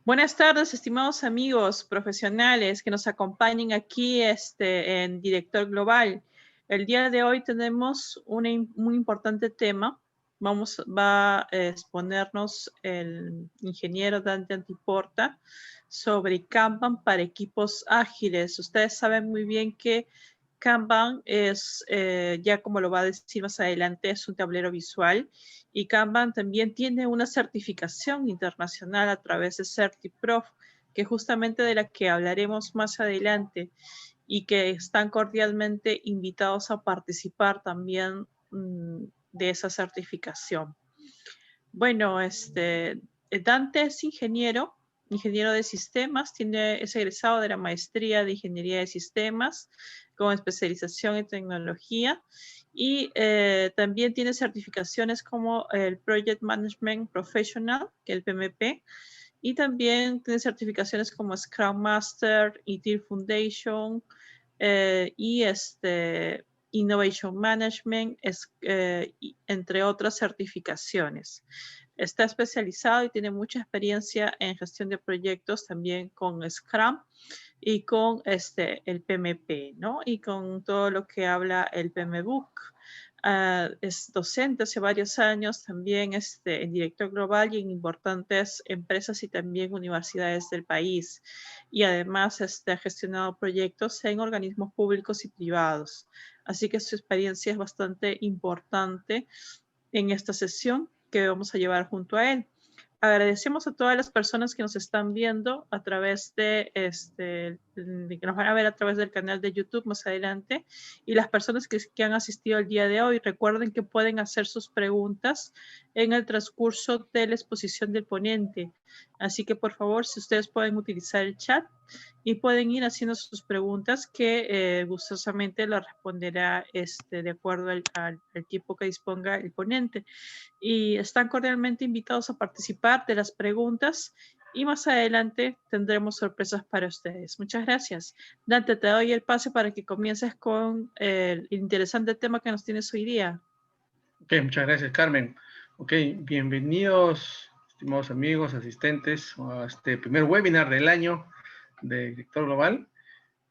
Buenas tardes, estimados amigos profesionales que nos acompañan aquí en Director Global. El día de hoy tenemos un muy importante tema. Va a exponernos el ingeniero Dante Antiporta sobre Kanban para equipos ágiles. Ustedes saben muy bien que Kanban es, ya como lo va a decir más adelante, es un tablero visual y Kanban también tiene una certificación internacional a través de CertiProf, que justamente de la que hablaremos más adelante y que están cordialmente invitados a participar también de esa certificación. Bueno, Dante es ingeniero de sistemas, es egresado de la maestría de ingeniería de sistemas con especialización en tecnología y también tiene certificaciones como el Project Management Professional, que es el PMP, y también tiene certificaciones como Scrum Master, ITIL Foundation y Innovation Management, entre otras certificaciones. Está especializado y tiene mucha experiencia en gestión de proyectos también con Scrum y con el PMP, ¿no? Y con todo lo que habla el PMBOK. Es docente hace varios años también en director global y en importantes empresas y también universidades del país. Y además ha gestionado proyectos en organismos públicos y privados. Así que su experiencia es bastante importante en esta sesión que vamos a llevar junto a él. Agradecemos a todas las personas que nos están viendo a través que nos van a ver a través del canal de YouTube más adelante, y las personas que han asistido el día de hoy. Recuerden que pueden hacer sus preguntas en el transcurso de la exposición del ponente. Así que, por favor, si ustedes pueden utilizar el chat y pueden ir haciendo sus preguntas que gustosamente lo responderá de acuerdo al tiempo que disponga el ponente. Y están cordialmente invitados a participar de las preguntas y más adelante tendremos sorpresas para ustedes. Muchas gracias. Dante, te doy el pase para que comiences con el interesante tema que nos tienes hoy día. Ok, muchas gracias, Carmen. Ok, bienvenidos, estimados amigos, asistentes, a este primer webinar del año de Director Global,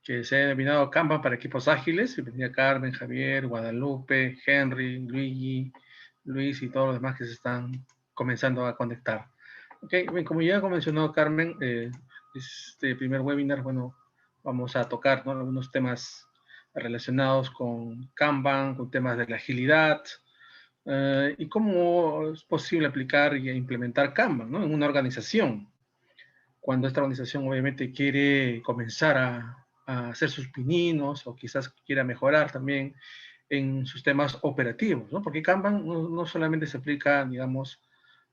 que se ha denominado Kanban para equipos ágiles. Bienvenida Carmen, Javier, Guadalupe, Henry, Luigi, Luis y todos los demás que se están comenzando a conectar. Ok, bien, como ya mencionó Carmen, este primer webinar, bueno, vamos a tocar, ¿no?, algunos temas relacionados con Kanban, con temas de la agilidad, y cómo es posible aplicar y implementar Kanban, ¿no?, en una organización, cuando esta organización obviamente quiere comenzar a hacer sus pininos o quizás quiera mejorar también en sus temas operativos, ¿no? Porque Kanban no solamente se aplica, digamos,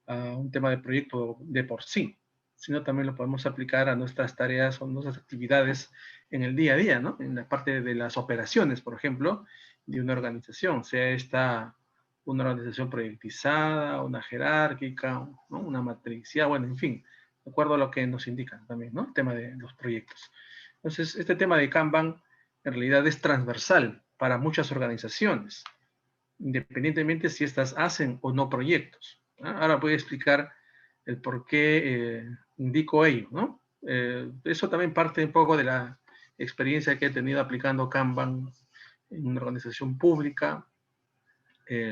a un tema de proyecto de por sí, sino también lo podemos aplicar a nuestras tareas o nuestras actividades en el día a día, ¿no? En la parte de las operaciones, por ejemplo, de una organización, sea esta una organización proyectizada, una jerárquica, ¿no?, una matricial, bueno, en fin, de acuerdo a lo que nos indican también, ¿no?, el tema de los proyectos. Entonces, este tema de Kanban en realidad es transversal para muchas organizaciones, independientemente si estas hacen o no proyectos. Ahora voy a explicar el por qué indico ello, ¿no? Eso también parte un poco de la experiencia que he tenido aplicando Kanban en una organización pública,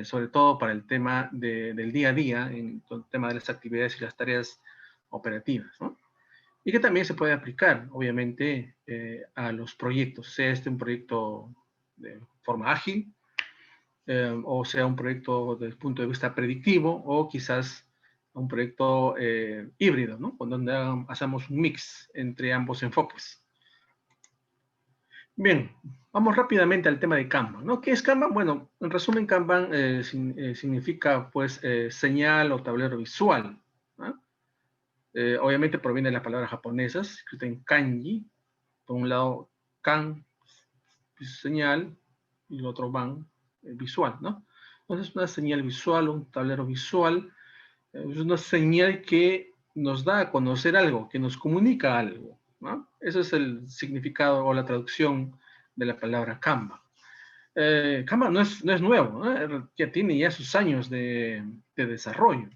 sobre todo para el tema del día a día, en el tema de las actividades y las tareas operativas, ¿no? Y que también se puede aplicar, obviamente, a los proyectos, sea este un proyecto de forma ágil, o sea un proyecto desde el punto de vista predictivo, o quizás un proyecto híbrido, ¿no?, donde hacemos un mix entre ambos enfoques. Bien, vamos rápidamente al tema de Kanban, ¿no? ¿Qué es Kanban? Bueno, en resumen, Kanban significa, pues, señal o tablero visual, ¿no? Obviamente proviene de las palabras japonesas, escritas en kanji. Por un lado, kan, señal, y el otro ban, visual, ¿no? Entonces, una señal visual, un tablero visual, es una señal que nos da a conocer algo, que nos comunica algo, ¿no? Ese es el significado o la traducción de la palabra Kanban. Kanban no es nuevo, ¿no? Ya tiene ya sus años de desarrollo.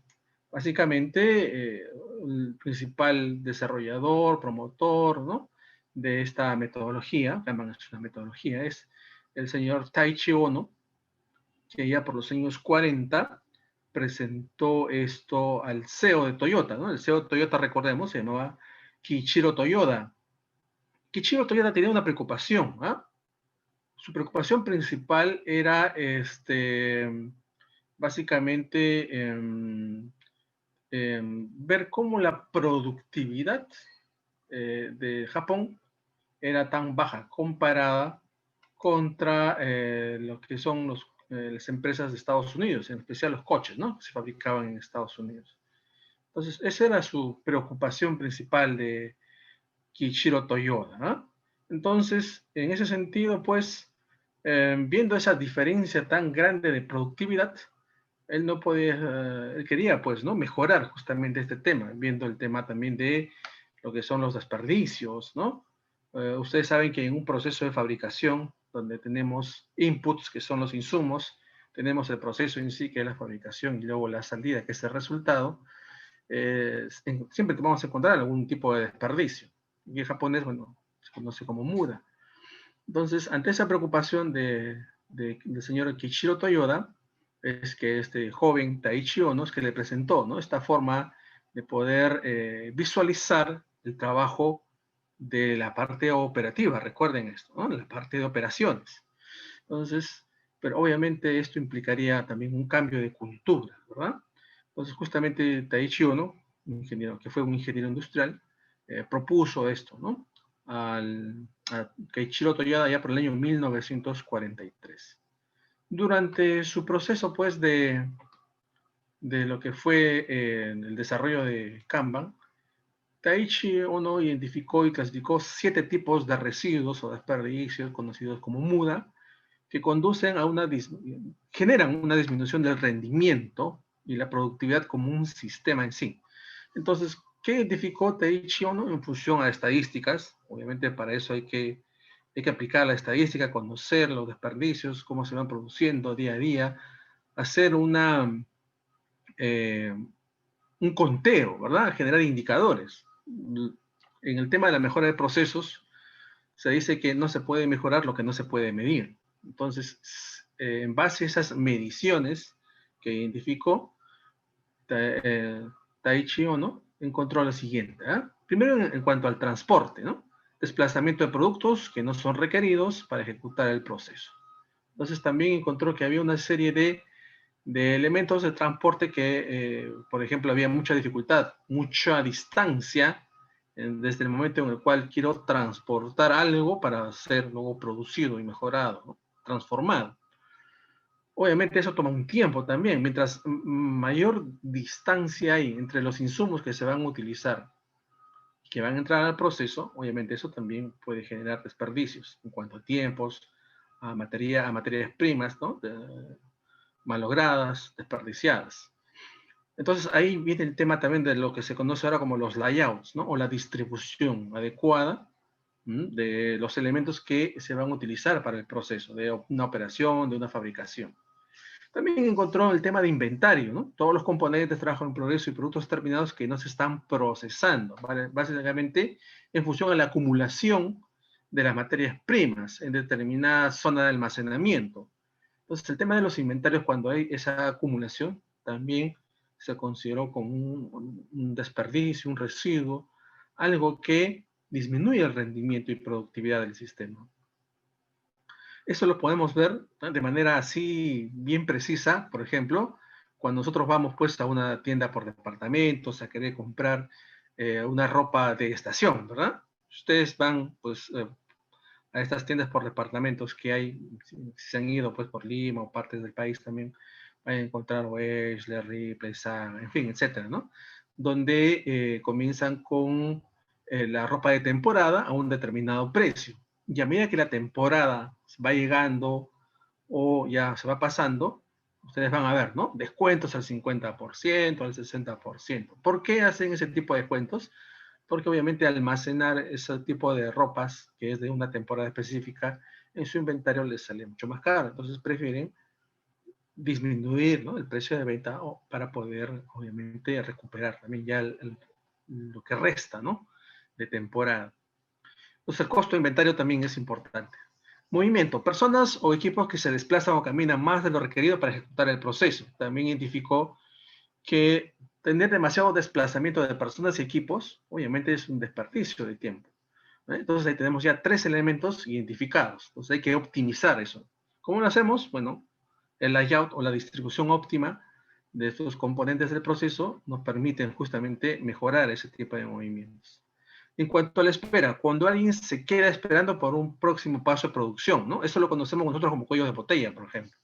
Básicamente, el principal desarrollador, promotor, ¿no?, de esta metodología, Kanban es una metodología, es el señor Taiichi Ohno, que ya por los años 40 presentó esto al CEO de Toyota, ¿no? El CEO de Toyota, recordemos, se llamaba Kiichiro Toyoda. Kiichiro Toyoda tenía una preocupación, ¿ah? Su preocupación principal era básicamente ver cómo la productividad de Japón era tan baja comparada contra lo que son las empresas de Estados Unidos, en especial los coches, ¿no?, que se fabricaban en Estados Unidos. Entonces, esa era su preocupación principal de Kiichiro Toyoda, ¿no? Entonces, en ese sentido, pues, viendo esa diferencia tan grande de productividad, él no podía, él quería, pues, ¿no?, mejorar justamente este tema, viendo el tema también de lo que son los desperdicios, ¿no? Ustedes saben que en un proceso de fabricación, donde tenemos inputs, que son los insumos, tenemos el proceso en sí, que es la fabricación, y luego la salida, que es el resultado, siempre vamos a encontrar algún tipo de desperdicio. Y en japonés, bueno, se conoce como muda. Entonces, ante esa preocupación del señor Kiichiro Toyoda, es que este joven Taiichi Ohno es que le presentó, ¿no?, esta forma de poder visualizar el trabajo de la parte operativa, recuerden esto, ¿no?, la parte de operaciones. Entonces, pero obviamente esto implicaría también un cambio de cultura, ¿verdad? Entonces, justamente Taiichi Ohno, ingeniero, que fue un ingeniero industrial, propuso esto, ¿no?, a Keiichiro Toyoda ya por el año 1943. Durante su proceso, pues, de lo que fue el desarrollo de Kanban, Taiichi Ohno identificó y clasificó 7 tipos de residuos o desperdicios conocidos como muda, que conducen a generan una disminución del rendimiento y la productividad como un sistema en sí. Entonces, ¿qué identificó Taiichi Ohno? En función a estadísticas, obviamente para eso hay que aplicar la estadística, conocer los desperdicios, cómo se van produciendo día a día, hacer un conteo, ¿verdad? Generar indicadores. En el tema de la mejora de procesos, se dice que no se puede mejorar lo que no se puede medir. Entonces, en base a esas mediciones que identificó, Taiichi Ohno encontró lo siguiente, ¿eh? Primero, en cuanto al transporte, ¿no?, desplazamiento de productos que no son requeridos para ejecutar el proceso. Entonces, también encontró que había una serie de elementos de transporte que, por ejemplo, había mucha dificultad, mucha distancia desde el momento en el cual quiero transportar algo para ser luego producido y mejorado, ¿no?, transformado. Obviamente eso toma un tiempo también. Mientras mayor distancia hay entre los insumos que se van a utilizar, que van a entrar al proceso, obviamente eso también puede generar desperdicios en cuanto a tiempos, a materias primas, ¿no?, malogradas, desperdiciadas. Entonces ahí viene el tema también de lo que se conoce ahora como los layouts, ¿no?, o la distribución adecuada de los elementos que se van a utilizar para el proceso de una operación, de una fabricación. También encontró el tema de inventario, ¿no?, todos los componentes, trabajo en progreso y productos terminados que no se están procesando, ¿vale?, básicamente en función a la acumulación de las materias primas en determinada zona de almacenamiento. Entonces, el tema de los inventarios, cuando hay esa acumulación, también se consideró como un desperdicio, un residuo, algo que disminuye el rendimiento y productividad del sistema. Eso lo podemos ver, ¿no?, de manera así bien precisa, por ejemplo, cuando nosotros vamos, pues, a una tienda por departamentos a querer comprar una ropa de estación, ¿verdad? Ustedes van, pues, a estas tiendas por departamentos que hay, si se han ido, pues, por Lima o partes del país también, van a encontrar Wechsler, Ripley, Zara, en fin, etcétera, ¿no?, donde comienzan con la ropa de temporada a un determinado precio. Y a medida que la temporada va llegando o ya se va pasando, ustedes van a ver, ¿no?, descuentos al 50%, al 60%. ¿Por qué hacen ese tipo de descuentos? Porque obviamente almacenar ese tipo de ropas, que es de una temporada específica, en su inventario les sale mucho más caro. Entonces prefieren disminuir, ¿no?, el precio de venta para poder, obviamente, recuperar también ya lo que resta, ¿no?, de temporada. Entonces el costo de inventario también es importante. Movimiento. Personas o equipos que se desplazan o caminan más de lo requerido para ejecutar el proceso. También identificó que tener demasiado desplazamiento de personas y equipos, obviamente es un desperdicio de tiempo. Entonces ahí tenemos ya 3 elementos identificados. Entonces hay que optimizar eso. ¿Cómo lo hacemos? Bueno, el layout o la distribución óptima de estos componentes del proceso nos permiten justamente mejorar ese tipo de movimientos. En cuanto a la espera, cuando alguien se queda esperando por un próximo paso de producción, ¿no? Eso lo conocemos nosotros como cuello de botella, por ejemplo.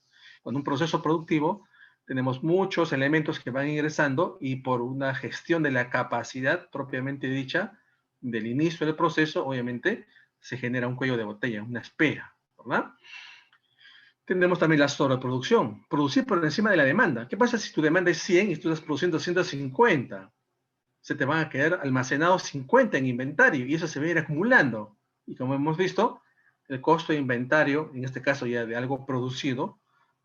Cuando un proceso productivo tenemos muchos elementos que van ingresando y por una gestión de la capacidad propiamente dicha del inicio del proceso, obviamente, se genera un cuello de botella, una espera, ¿verdad? Tenemos también la sobreproducción, producir por encima de la demanda. ¿Qué pasa si tu demanda es 100 y tú estás produciendo 150? Se te van a quedar almacenados 50 en inventario y eso se va a ir acumulando. Y como hemos visto, el costo de inventario, en este caso ya de algo producido,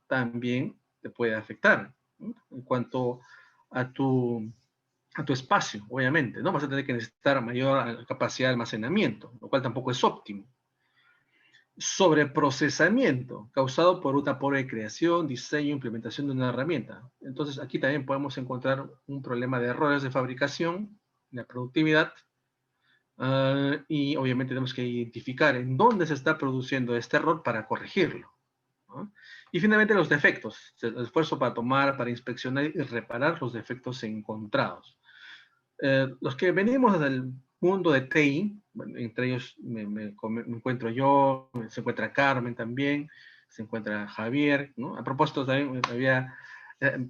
también te puede afectar, ¿no?, en cuanto a tu espacio, obviamente, ¿no? Vas a tener que necesitar mayor capacidad de almacenamiento, lo cual tampoco es óptimo. Sobreprocesamiento, causado por una pobre creación, diseño, implementación de una herramienta. Entonces, aquí también podemos encontrar un problema de errores de fabricación, la productividad, y obviamente tenemos que identificar en dónde se está produciendo este error para corregirlo, ¿no? Y finalmente los defectos, el esfuerzo para tomar, para inspeccionar y reparar los defectos encontrados. Los que venimos del mundo de TI, bueno, entre ellos me encuentro yo, se encuentra Carmen también, se encuentra Javier, ¿no? A propósito, también había,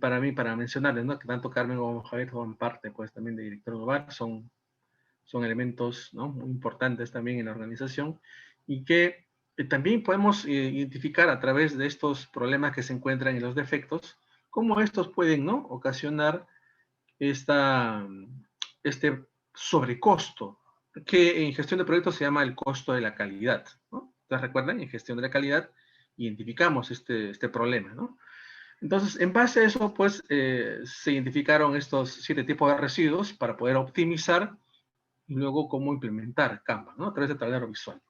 para mí, para mencionarles, ¿no?, que tanto Carmen como Javier forman parte, pues, también de Director Global, son elementos, ¿no?, muy importantes también en la organización, y que también podemos identificar a través de estos problemas que se encuentran en los defectos, cómo estos pueden, ¿no?, ocasionar este sobrecosto, que en gestión de proyectos se llama el costo de la calidad, ¿no? ¿Ustedes recuerdan? En gestión de la calidad identificamos este problema, ¿no? Entonces, en base a eso, pues, se identificaron estos 7 tipos de residuos para poder optimizar y luego cómo implementar Kanban, ¿no?, a través del tablero visual.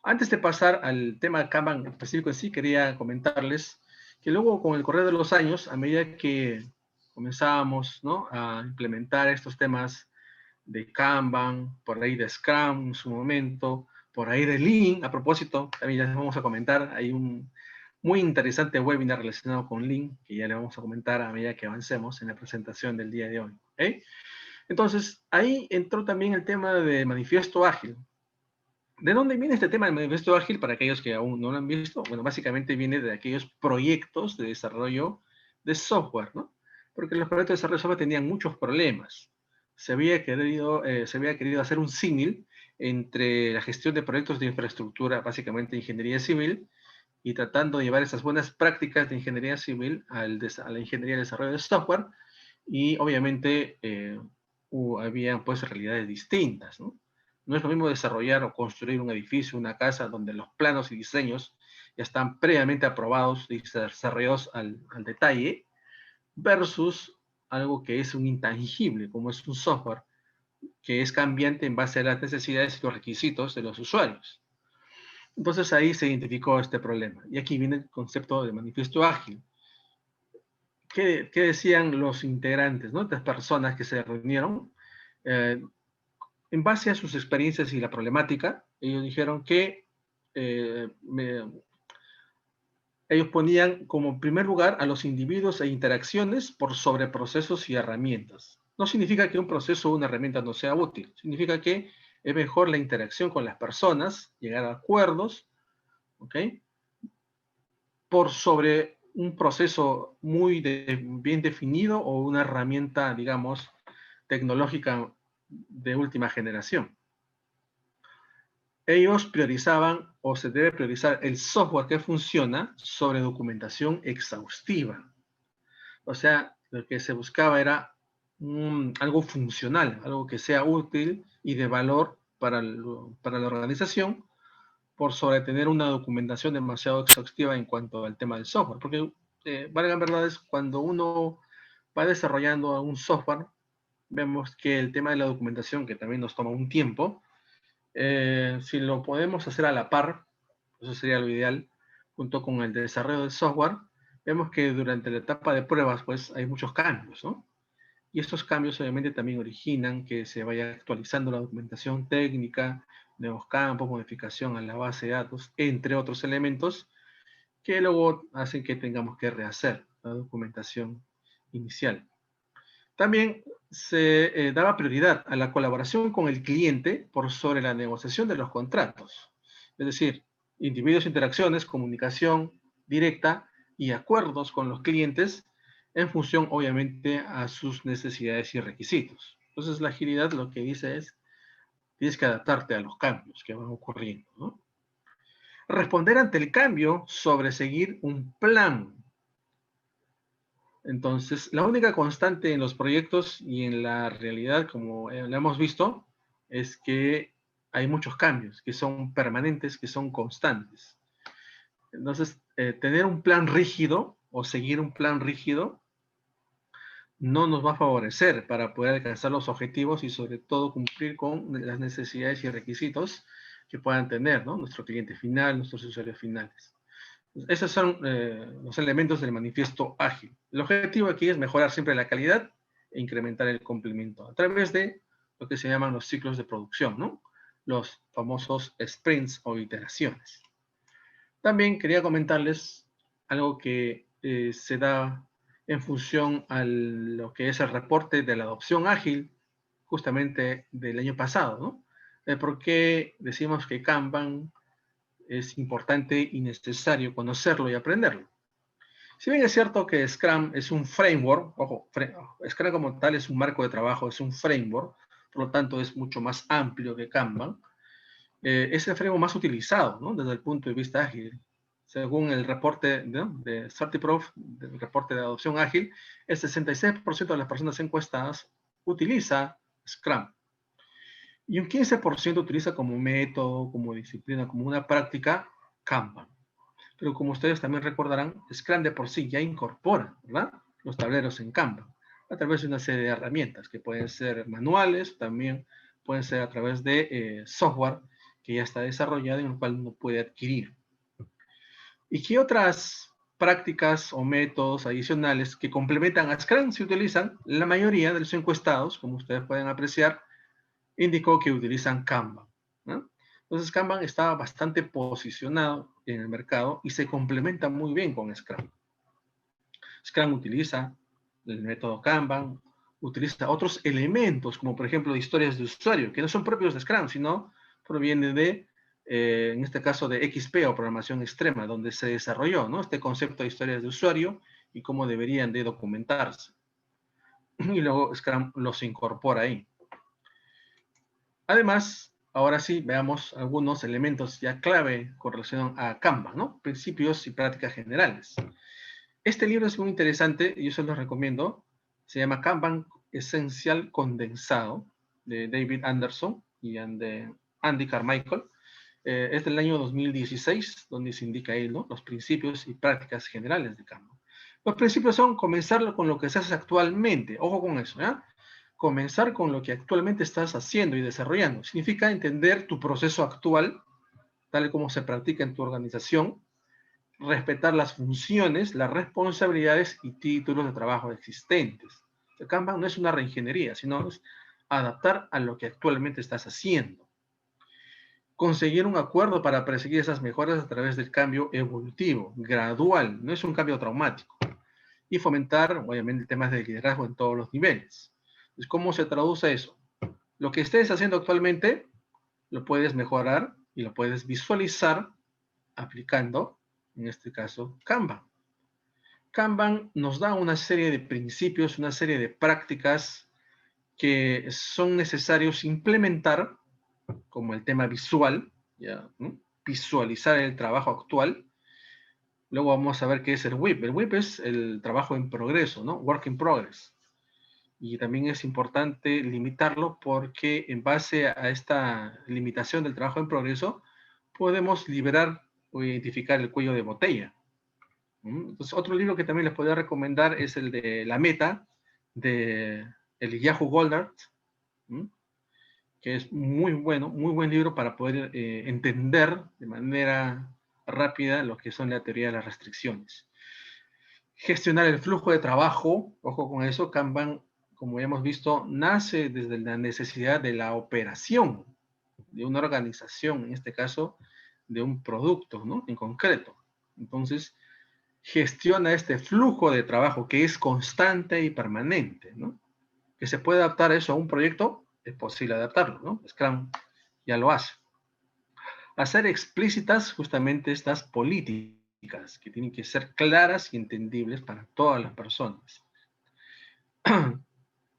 Antes de pasar al tema Kanban específico en sí, quería comentarles que luego, con el correr de los años, a medida que comenzábamos, ¿no?, a implementar estos temas de Kanban, por ahí de Scrum en su momento, por ahí de Lean, a propósito, también ya les vamos a comentar, hay un muy interesante webinar relacionado con Lean, que ya le vamos a comentar a medida que avancemos en la presentación del día de hoy, ¿ok? Entonces, ahí entró también el tema de manifiesto ágil. ¿De dónde viene este tema del manifiesto ágil para aquellos que aún no lo han visto? Bueno, básicamente viene de aquellos proyectos de desarrollo de software, ¿no? Porque los proyectos de desarrollo de software tenían muchos problemas. Se había querido hacer un símil entre la gestión de proyectos de infraestructura, básicamente ingeniería civil, y tratando de llevar esas buenas prácticas de ingeniería civil a la ingeniería de desarrollo de software, y obviamente había pues realidades distintas, ¿no? No es lo mismo desarrollar o construir un edificio, una casa, donde los planos y diseños ya están previamente aprobados y desarrollados al detalle, versus algo que es un intangible, como es un software, que es cambiante en base a las necesidades y los requisitos de los usuarios. Entonces ahí se identificó este problema. Y aquí viene el concepto de manifiesto ágil. ¿Qué decían los integrantes, ¿no?, estas personas que se reunieron? En base a sus experiencias y la problemática, ellos dijeron que ellos ponían como primer lugar a los individuos e interacciones por sobre procesos y herramientas. No significa que un proceso o una herramienta no sea útil, significa que es mejor la interacción con las personas, llegar a acuerdos, ¿ok?, por sobre un proceso muy bien definido o una herramienta, digamos, tecnológica de última generación. Ellos priorizaban, o se debe priorizar, el software que funciona sobre documentación exhaustiva. O sea, lo que se buscaba era algo funcional, algo que sea útil y de valor para la organización, por sobre tener una documentación demasiado exhaustiva en cuanto al tema del software. Porque, valgan verdades, cuando uno va desarrollando un software, vemos que el tema de la documentación, que también nos toma un tiempo, si lo podemos hacer a la par, eso sería lo ideal, junto con el desarrollo del software, vemos que durante la etapa de pruebas, pues hay muchos cambios, ¿no? Y estos cambios obviamente también originan que se vaya actualizando la documentación técnica, nuevos campos, modificación a la base de datos, entre otros elementos que luego hacen que tengamos que rehacer la documentación inicial. También se daba prioridad a la colaboración con el cliente por sobre la negociación de los contratos. Es decir, individuos, interacciones, comunicación directa y acuerdos con los clientes en función, obviamente, a sus necesidades y requisitos. Entonces, la agilidad lo que dice es, tienes que adaptarte a los cambios que van ocurriendo, ¿no? Responder ante el cambio sobre seguir un plan. Entonces, la única constante en los proyectos y en la realidad, como lo hemos visto, es que hay muchos cambios que son permanentes, que son constantes. Entonces, tener un plan rígido o seguir un plan rígido no nos va a favorecer para poder alcanzar los objetivos y sobre todo cumplir con las necesidades y requisitos que puedan tener, ¿no? Nuestro cliente final, nuestros usuarios finales. Esos son los elementos del manifiesto ágil. El objetivo aquí es mejorar siempre la calidad e incrementar el cumplimiento a través de lo que se llaman los ciclos de producción, ¿no? Los famosos sprints o iteraciones. También quería comentarles algo que se da en función a lo que es el reporte de la adopción ágil justamente del año pasado, ¿no? ¿Por qué decimos que Kanban es importante y necesario conocerlo y aprenderlo? Si bien es cierto que Scrum es un framework, ojo, Scrum como tal es un marco de trabajo, es un framework, por lo tanto es mucho más amplio que Kanban, es el framework más utilizado, ¿no? Desde el punto de vista ágil. Según el reporte, ¿no?, de Certiprof, el reporte de adopción ágil, el 66% de las personas encuestadas utiliza Scrum. Y un 15% utiliza como método, como disciplina, como una práctica, Kanban. Pero como ustedes también recordarán, Scrum de por sí ya incorpora, ¿verdad?, los tableros en Kanban a través de una serie de herramientas que pueden ser manuales, también pueden ser a través de software que ya está desarrollado y en el cual uno puede adquirir. ¿Y qué otras prácticas o métodos adicionales que complementan a Scrum se utilizan? La mayoría de los encuestados, como ustedes pueden apreciar, indicó que utilizan Kanban, ¿no? Entonces Kanban está bastante posicionado en el mercado y se complementa muy bien con Scrum. Scrum utiliza el método Kanban, utiliza otros elementos, como por ejemplo historias de usuario, que no son propios de Scrum, sino provienen de, en este caso, de XP o programación extrema, donde se desarrolló, ¿no?, este concepto de historias de usuario y cómo deberían de documentarse. Y luego Scrum los incorpora ahí. Además, ahora sí, veamos algunos elementos ya clave con relación a Kanban, ¿no? Principios y prácticas generales. Este libro es muy interesante y yo se los recomiendo. Se llama Kanban Esencial Condensado, de David Anderson y de Andy Carmichael. Es del año 2016, donde se indica ahí, ¿no?, los principios y prácticas generales de Kanban. Los principios son comenzar con lo que se hace actualmente. Ojo con eso, ¿eh? Comenzar con lo que actualmente estás haciendo y desarrollando. Significa entender tu proceso actual, tal como se practica en tu organización, respetar las funciones, las responsabilidades y títulos de trabajo existentes. El Kanban no es una reingeniería, sino es adaptar a lo que actualmente estás haciendo. Conseguir un acuerdo para perseguir esas mejoras a través del cambio evolutivo, gradual, no es un cambio traumático. Y fomentar, obviamente, temas de liderazgo en todos los niveles. Entonces, ¿cómo se traduce eso? Lo que estés haciendo actualmente lo puedes mejorar y lo puedes visualizar aplicando, en este caso, Kanban. Kanban nos da una serie de principios, una serie de prácticas que son necesarios implementar, como el tema visual, ¿ya?, ¿no?, visualizar el trabajo actual. Luego vamos a ver qué es el WIP. El WIP es el trabajo en progreso, ¿no? Work in progress. Y también es importante limitarlo porque en base a esta limitación del trabajo en progreso, podemos liberar o identificar el cuello de botella. Entonces, otro libro que también les podría recomendar es el de La Meta, de el Yahoo Goldart, que es muy bueno, muy buen libro para poder entender de manera rápida lo que son la teoría de las restricciones. Gestionar el flujo de trabajo, ojo con eso, Kanban, como ya hemos visto, nace desde la necesidad de la operación de una organización, en este caso, de un producto, ¿no? En concreto. Entonces, gestiona este flujo de trabajo que es constante y permanente, ¿no? Que se puede adaptar eso a un proyecto, es posible adaptarlo, ¿no? Scrum ya lo hace. Hacer explícitas justamente estas políticas que tienen que ser claras y entendibles para todas las personas.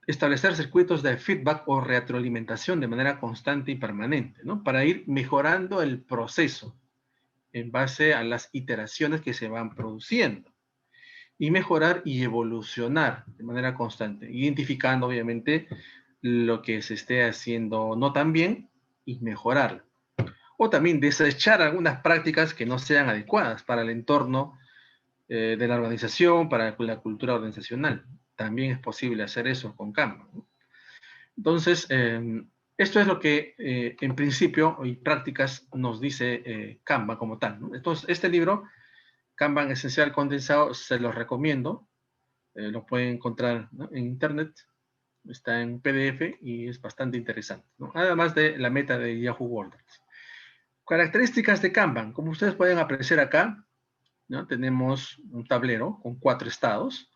Establecer circuitos de feedback o retroalimentación de manera constante y permanente, ¿no? Para ir mejorando el proceso en base a las iteraciones que se van produciendo. Y mejorar y evolucionar de manera constante, identificando obviamente lo que se esté haciendo no tan bien y mejorarlo. O también desechar algunas prácticas que no sean adecuadas para el entorno de la organización, para la cultura organizacional. También es posible hacer eso con Kanban, ¿no? Entonces, esto es lo que en principio y prácticas nos dice Kanban como tal, ¿no? Entonces, este libro, Kanban Esencial Condensado, se los recomiendo. Lo pueden encontrar, ¿no? En internet, está en PDF y es bastante interesante, ¿no? Además de la meta de Yahoo World. Características de Kanban, como ustedes pueden apreciar acá, ¿no? Tenemos un tablero con 4 estados,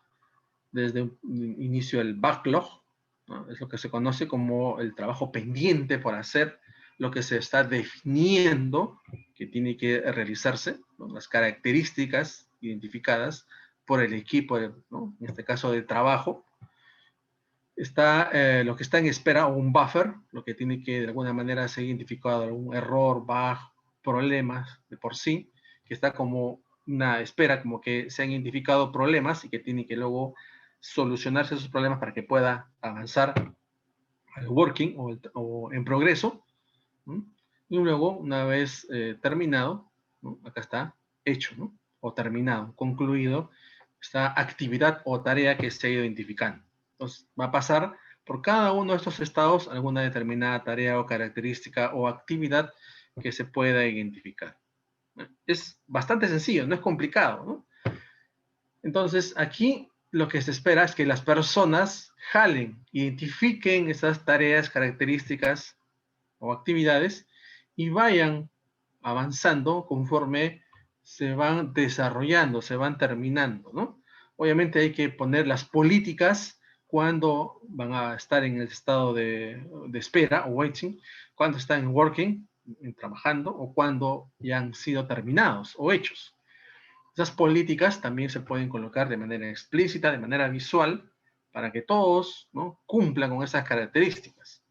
desde un inicio el backlog, ¿no? Es lo que se conoce como el trabajo pendiente por hacer, lo que se está definiendo que tiene que realizarse, ¿no? Las características identificadas por el equipo, ¿no? En este caso de trabajo. Está lo que está en espera, o un buffer, lo que tiene que de alguna manera ser identificado, algún error, bug, problemas de por sí, que está como una espera, como que se han identificado problemas y que tiene que luego solucionarse esos problemas para que pueda avanzar al working o en progreso, ¿no? Y luego, una vez terminado, ¿no? Acá está hecho, ¿no? O terminado, concluido, esta actividad o tarea que se ha ido identificando. Entonces, va a pasar por cada uno de estos estados alguna determinada tarea o característica o actividad que se pueda identificar. Es bastante sencillo, no es complicado, ¿no? Entonces, aquí lo que se espera es que las personas jalen, identifiquen esas tareas, características o actividades y vayan avanzando conforme se van desarrollando, se van terminando, ¿no? Obviamente hay que poner las políticas cuando van a estar en el estado de espera o waiting, cuando están en working, trabajando, o cuando ya han sido terminados o hechos. Esas políticas también se pueden colocar de manera explícita, de manera visual, para que todos, ¿no? Cumplan con esas características.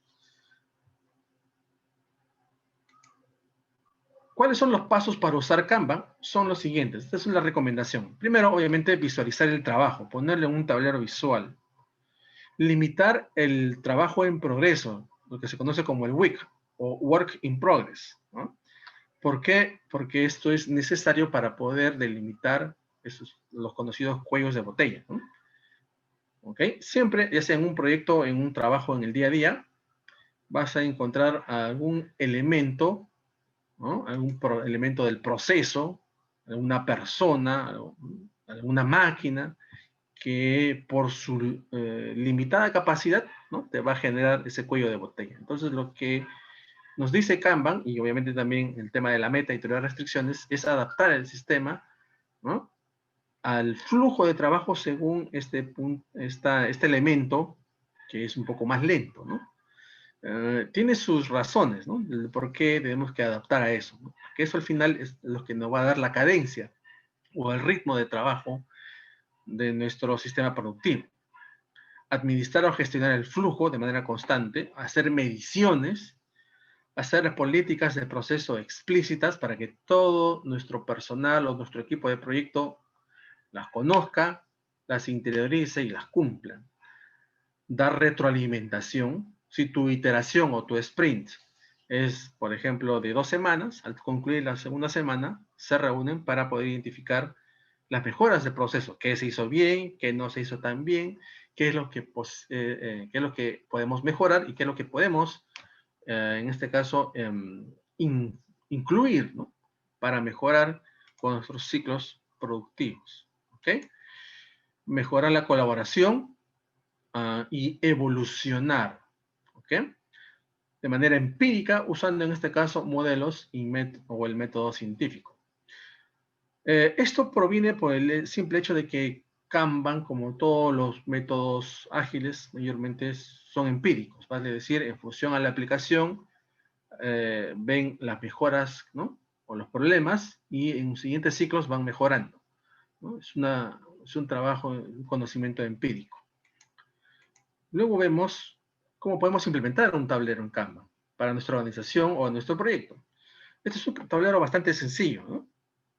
¿Cuáles son los pasos para usar Kanban? Son los siguientes. Esta es la recomendación. Primero, obviamente, visualizar el trabajo, ponerle en un tablero visual. Limitar el trabajo en progreso, lo que se conoce como el WIP o Work in Progress, ¿no? ¿Por qué? Porque esto es necesario para poder delimitar los conocidos cuellos de botella, ¿no? ¿Ok? Siempre, ya sea en un proyecto, en un trabajo, en el día a día, vas a encontrar algún elemento, ¿no? Algún elemento del proceso, alguna persona, alguna máquina, que por su limitada capacidad, ¿no? Te va a generar ese cuello de botella. Entonces, lo que nos dice Kanban, y obviamente también el tema de la meta y teoría de restricciones, es adaptar el sistema, ¿no? Al flujo de trabajo según este elemento que es un poco más lento, ¿no? Tiene sus razones, ¿no? El por qué tenemos que adaptar a eso, ¿no? Porque eso al final es lo que nos va a dar la cadencia o el ritmo de trabajo de nuestro sistema productivo. Administrar o gestionar el flujo de manera constante, hacer mediciones, hacer políticas de proceso explícitas para que todo nuestro personal o nuestro equipo de proyecto las conozca, las interiorice y las cumpla. Dar retroalimentación. Si tu iteración o tu sprint es, por ejemplo, de 2 semanas, al concluir la segunda semana, se reúnen para poder identificar las mejoras del proceso, qué se hizo bien, qué no se hizo tan bien, qué es lo que, qué es lo que podemos mejorar y qué es lo que podemos, en este caso, incluir, ¿no? Para mejorar con nuestros ciclos productivos. ¿Ok? Mejorar la colaboración y evolucionar. ¿Ok? De manera empírica, usando en este caso modelos o el método científico. Esto proviene por el simple hecho de que Kanban, como todos los métodos ágiles, mayormente son empíricos, vale decir, en función a la aplicación, ven las mejoras, ¿no? O los problemas, y en siguientes ciclos van mejorando, ¿no? Es un trabajo, un conocimiento empírico. Luego vemos cómo podemos implementar un tablero en Kanban para nuestra organización o nuestro proyecto. Este es un tablero bastante sencillo, ¿no?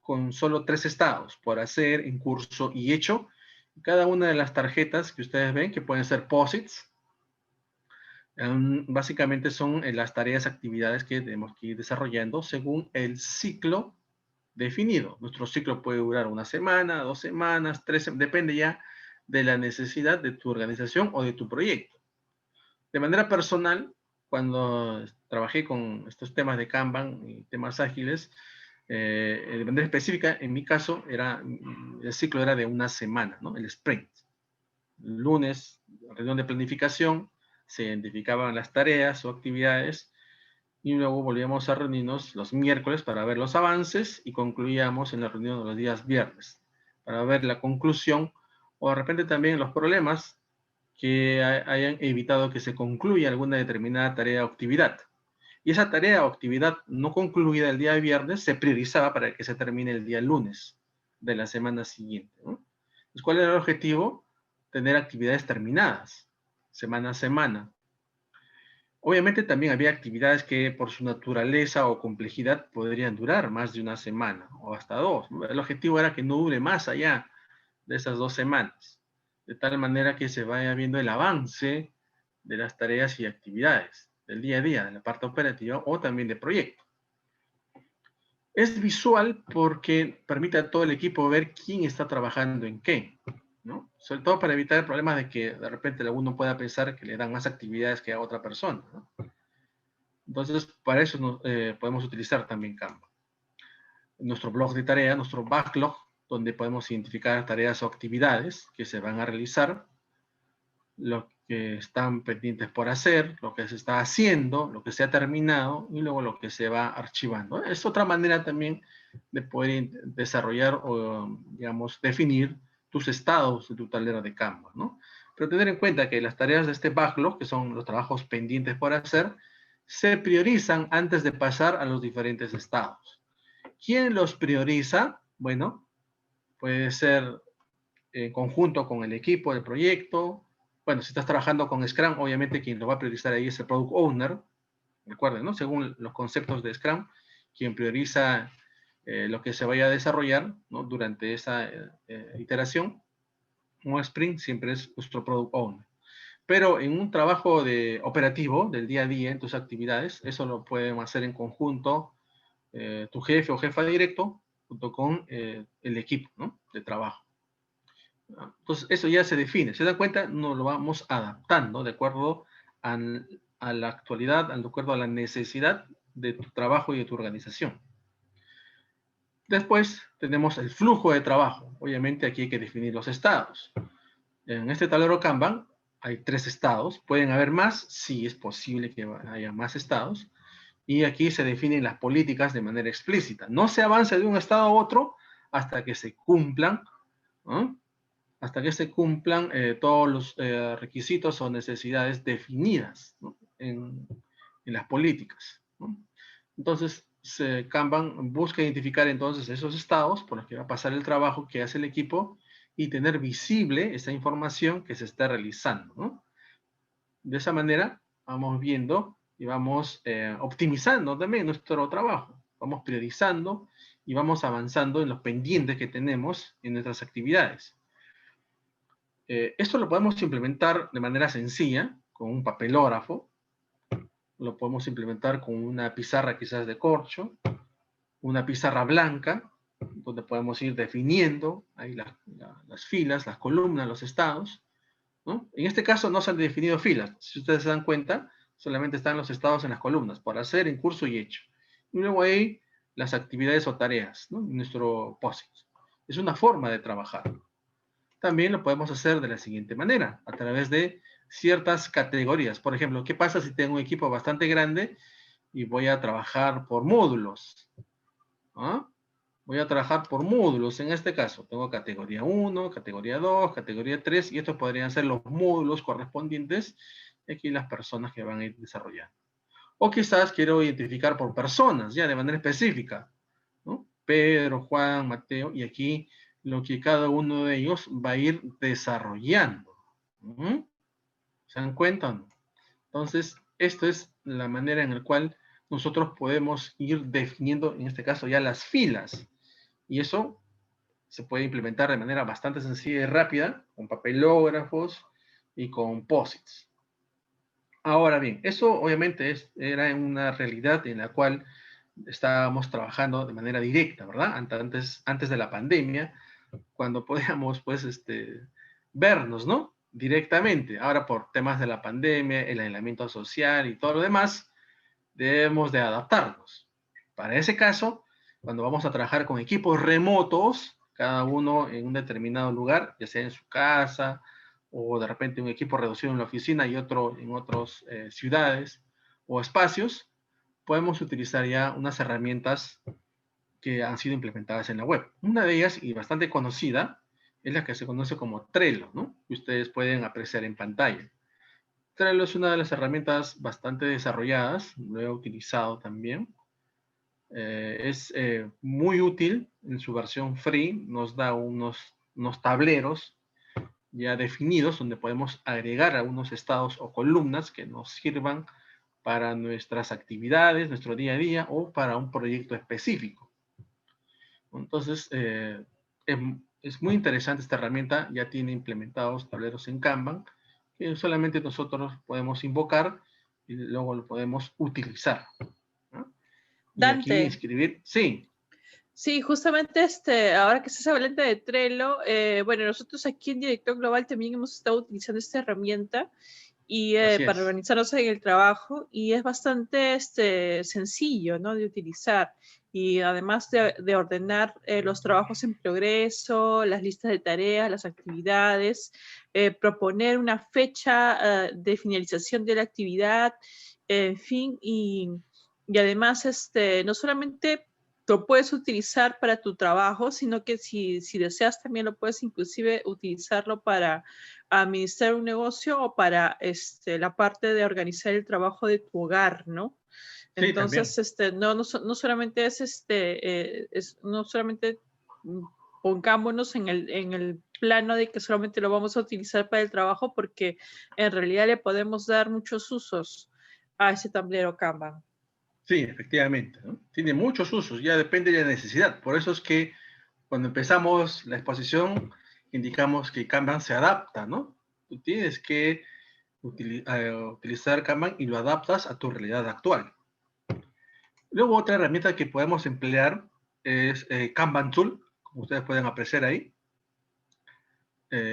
Con solo 3 estados, por hacer, en curso y hecho. Cada una de las tarjetas que ustedes ven, que pueden ser posits, básicamente son las tareas, actividades que tenemos que ir desarrollando según el ciclo definido. Nuestro ciclo puede durar 1 semana, 2 semanas, 3, depende ya de la necesidad de tu organización o de tu proyecto. De manera personal, cuando trabajé con estos temas de Kanban y temas ágiles, de manera específica, en mi caso, el ciclo era de 1 semana, ¿no? El sprint. El lunes, reunión de planificación, se identificaban las tareas o actividades y luego volvíamos a reunirnos los miércoles para ver los avances y concluíamos en la reunión de los días viernes para ver la conclusión o de repente también los problemas que hayan evitado que se concluya alguna determinada tarea o actividad. Y esa tarea o actividad no concluida el día viernes se priorizaba para que se termine el día lunes de la semana siguiente, ¿no? Entonces, ¿cuál era el objetivo? Tener actividades terminadas, semana a semana. Obviamente también había actividades que por su naturaleza o complejidad podrían durar más de 1 semana o hasta 2, ¿no? El objetivo era que no dure más allá de esas 2 semanas, de tal manera que se vaya viendo el avance de las tareas y actividades del día a día, de la parte operativa o también de proyecto. Es visual porque permite a todo el equipo ver quién está trabajando en qué, ¿no? Sobre todo para evitar el problema de que de repente alguno pueda pensar que le dan más actividades que a otra persona, ¿no? Entonces, para eso podemos utilizar también Kanban. Nuestro blog de tareas, nuestro backlog, donde podemos identificar tareas o actividades que se van a realizar, lo que están pendientes por hacer, lo que se está haciendo, lo que se ha terminado y luego lo que se va archivando. Es otra manera también de poder desarrollar o, digamos, definir tus estados de tu tablero de Kanban, ¿no? Pero tener en cuenta que las tareas de este backlog, que son los trabajos pendientes por hacer, se priorizan antes de pasar a los diferentes estados. ¿Quién los prioriza? Bueno, puede ser en conjunto con el equipo del proyecto. Bueno, si estás trabajando con Scrum, obviamente quien lo va a priorizar ahí es el Product Owner. Recuerden, ¿no? Según los conceptos de Scrum, quien prioriza lo que se vaya a desarrollar, ¿no? Durante esa iteración, un sprint siempre es nuestro Product Owner. Pero en un trabajo operativo del día a día, en tus actividades, eso lo pueden hacer en conjunto tu jefe o jefa directo junto con el equipo, ¿no? De trabajo. Entonces, eso ya se define. ¿Se dan cuenta? Nos lo vamos adaptando de acuerdo a la actualidad, de acuerdo a la necesidad de tu trabajo y de tu organización. Después tenemos el flujo de trabajo. Obviamente aquí hay que definir los estados. En este tablero Kanban hay 3 estados. ¿Pueden haber más? Sí, es posible que haya más estados. Y aquí se definen las políticas de manera explícita. No se avanza de un estado a otro hasta que se cumplan, ¿no? Hasta que se cumplan todos los requisitos o necesidades definidas, ¿no? en las políticas, ¿no? Entonces, Kanban busca identificar entonces esos estados por los que va a pasar el trabajo que hace el equipo y tener visible esa información que se está realizando, ¿no? De esa manera vamos viendo y vamos optimizando también nuestro trabajo, vamos priorizando y vamos avanzando en los pendientes que tenemos en nuestras actividades. Esto lo podemos implementar de manera sencilla, con un papelógrafo, lo podemos implementar con una pizarra quizás de corcho, una pizarra blanca, donde podemos ir definiendo ahí las filas, las columnas, los estados, ¿no? En este caso no se han definido filas. Si ustedes se dan cuenta, solamente están los estados en las columnas, por hacer, en curso y hecho. Y luego ahí las actividades o tareas, ¿no? Nuestro POSIT. Es una forma de trabajar. También lo podemos hacer de la siguiente manera, a través de ciertas categorías. Por ejemplo, ¿qué pasa si tengo un equipo bastante grande y voy a trabajar por módulos? ¿Ah? Voy a trabajar por módulos. En este caso, tengo categoría 1, categoría 2, categoría 3, y estos podrían ser los módulos correspondientes y aquí las personas que van a ir desarrollando. O quizás quiero identificar por personas, ya de manera específica, ¿no? Pedro, Juan, Mateo, y aquí lo que cada uno de ellos va a ir desarrollando. ¿Mm? ¿Se dan cuenta o no? Entonces, esto es la manera en la cual nosotros podemos ir definiendo, en este caso, ya las filas. Y eso se puede implementar de manera bastante sencilla y rápida, con papelógrafos y con posits. Ahora bien, eso obviamente era una realidad en la cual estábamos trabajando de manera directa, ¿verdad? Antes de la pandemia, cuando podíamos, pues, vernos, ¿no? Directamente. Ahora, por temas de la pandemia, el aislamiento social y todo lo demás, debemos de adaptarnos. Para ese caso, cuando vamos a trabajar con equipos remotos, cada uno en un determinado lugar, ya sea en su casa o de repente un equipo reducido en la oficina y otro en otras ciudades o espacios, podemos utilizar ya unas herramientas que han sido implementadas en la web. Una de ellas, y bastante conocida, es la que se conoce como Trello, ¿no? Que ustedes pueden apreciar en pantalla. Trello es una de las herramientas bastante desarrolladas, lo he utilizado también. Es muy útil en su versión free, nos da unos tableros ya definidos donde podemos agregar algunos estados o columnas que nos sirvan para nuestras actividades, nuestro día a día o para un proyecto específico. Entonces, es muy interesante esta herramienta, ya tiene implementados tableros en Kanban que solamente nosotros podemos invocar y luego lo podemos utilizar, ¿no? Y aquí Dante, escribir, sí, sí, justamente ahora que estás hablando de Trello, bueno, nosotros aquí en Director Global también hemos estado utilizando esta herramienta y así para es. organizarnos en el trabajo y es bastante sencillo, ¿no? De utilizar y además de ordenar los trabajos en progreso, las listas de tareas, las actividades, proponer una fecha de finalización de la actividad, en fin, y además no solamente lo puedes utilizar para tu trabajo, sino que si deseas también lo puedes inclusive utilizarlo para administrar un negocio o para la parte de organizar el trabajo de tu hogar, ¿no? Sí, también. Entonces, no solamente no solamente pongámonos en el plano de que solamente lo vamos a utilizar para el trabajo, porque en realidad le podemos dar muchos usos a ese tablero Kanban. Sí, efectivamente, ¿no? Tiene muchos usos, ya depende de la necesidad. Por eso es que cuando empezamos la exposición, indicamos que Kanban se adapta, ¿no? Tú tienes que utilizar Kanban y lo adaptas a tu realidad actual. Luego otra herramienta que podemos emplear es Kanban Tool, como ustedes pueden apreciar ahí.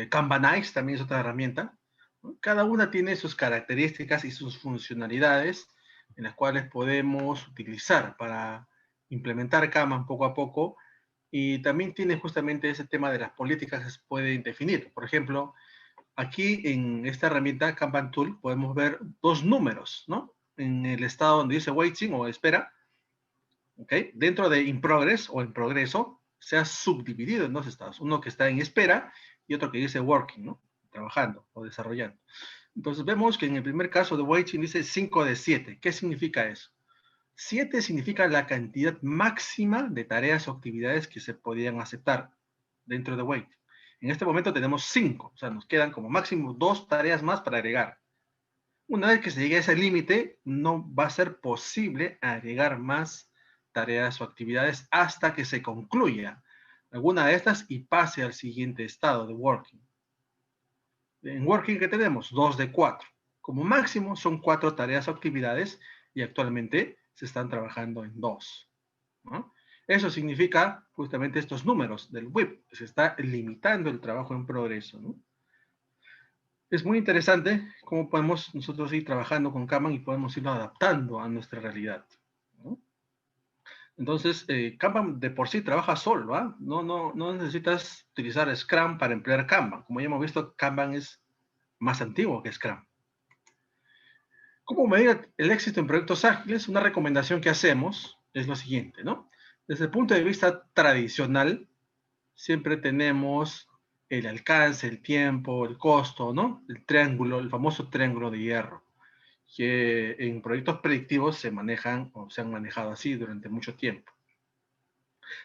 Kanbanize también es otra herramienta, ¿no? Cada una tiene sus características y sus funcionalidades en las cuales podemos utilizar para implementar Kanban poco a poco, y también tiene justamente ese tema de las políticas que se pueden definir. Por ejemplo, aquí en esta herramienta Kanban Tool podemos ver dos números, ¿no? En el estado donde dice waiting o espera, ¿ok? Dentro de in progress o en progreso, se ha subdividido en dos estados. Uno que está en espera y otro que dice working, ¿no? Trabajando o desarrollando. Entonces vemos que en el primer caso de waiting dice 5 de 7. ¿Qué significa eso? 7 significa la cantidad máxima de tareas o actividades que se podían aceptar dentro de waiting. En este momento tenemos 5, o sea, nos quedan como máximo 2 tareas más para agregar. Una vez que se llegue a ese límite, no va a ser posible agregar más tareas o actividades hasta que se concluya alguna de estas y pase al siguiente estado de working. En working, ¿qué tenemos? 2 de 4. Como máximo son 4 tareas o actividades y actualmente se están trabajando en 2, ¿no? Eso significa justamente estos números del WIP. Se está limitando el trabajo en progreso, ¿no? Es muy interesante cómo podemos nosotros ir trabajando con Kanban y podemos irlo adaptando a nuestra realidad, ¿no? Entonces, Kanban de por sí trabaja solo, ¿ah? No necesitas utilizar Scrum para emplear Kanban. Como ya hemos visto, Kanban es más antiguo que Scrum. ¿Cómo medir el éxito en proyectos ágiles? Una recomendación que hacemos es lo siguiente, ¿no? Desde el punto de vista tradicional, siempre tenemos el alcance, el tiempo, el costo, ¿no? El triángulo, el famoso triángulo de hierro, que en proyectos predictivos se manejan o se han manejado así durante mucho tiempo.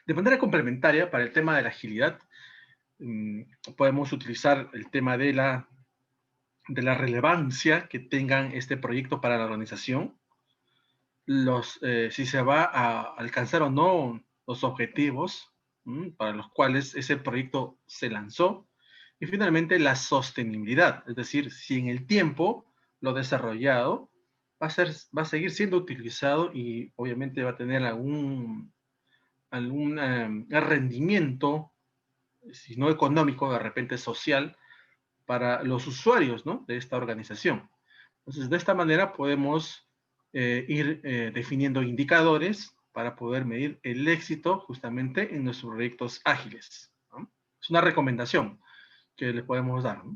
De manera complementaria, para el tema de la agilidad, podemos utilizar el tema de la relevancia que tengan este proyecto para la organización, si se va a alcanzar o no los objetivos para los cuales ese proyecto se lanzó, y finalmente la sostenibilidad, es decir, si en el tiempo lo desarrollado va a seguir siendo utilizado y obviamente va a tener algún rendimiento, si no económico, de repente social, para los usuarios, ¿no?, de esta organización. Entonces, de esta manera podemos ir definiendo indicadores para poder medir el éxito justamente en nuestros proyectos ágiles, ¿no? Es una recomendación que le podemos dar, ¿no?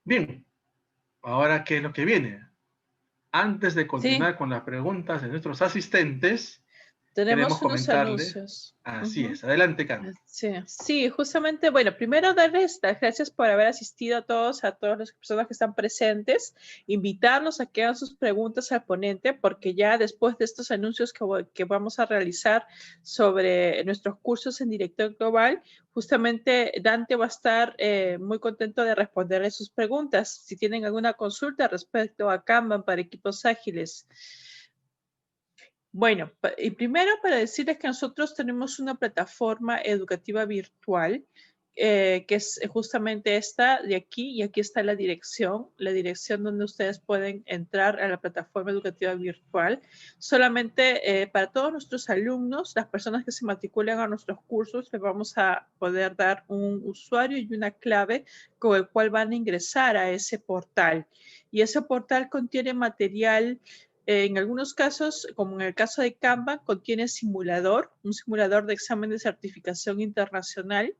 Bien, ahora, ¿qué es lo que viene? Antes de Sí, continuar con las preguntas de nuestros asistentes, queremos tenemos unos comentarle, anuncios. así Ujú. es, adelante, Carmen. Sí, sí, justamente, bueno, primero darles las gracias por haber asistido a todas las personas que están presentes, invitarlos a que hagan sus preguntas al ponente, porque ya después de estos anuncios que vamos a realizar sobre nuestros cursos en Director Global, justamente Dante va a estar muy contento de responderles sus preguntas. Si tienen alguna consulta respecto a Kanban para equipos ágiles. Bueno, y primero para decirles que nosotros tenemos una plataforma educativa virtual, que es justamente esta de aquí, y aquí está la dirección donde ustedes pueden entrar a la plataforma educativa virtual. Solamente para todos nuestros alumnos, las personas que se matriculan a nuestros cursos, les vamos a poder dar un usuario y una clave con el cual van a ingresar a ese portal. Y ese portal contiene material. En algunos casos, como en el caso de Canva, contiene un simulador de examen de certificación internacional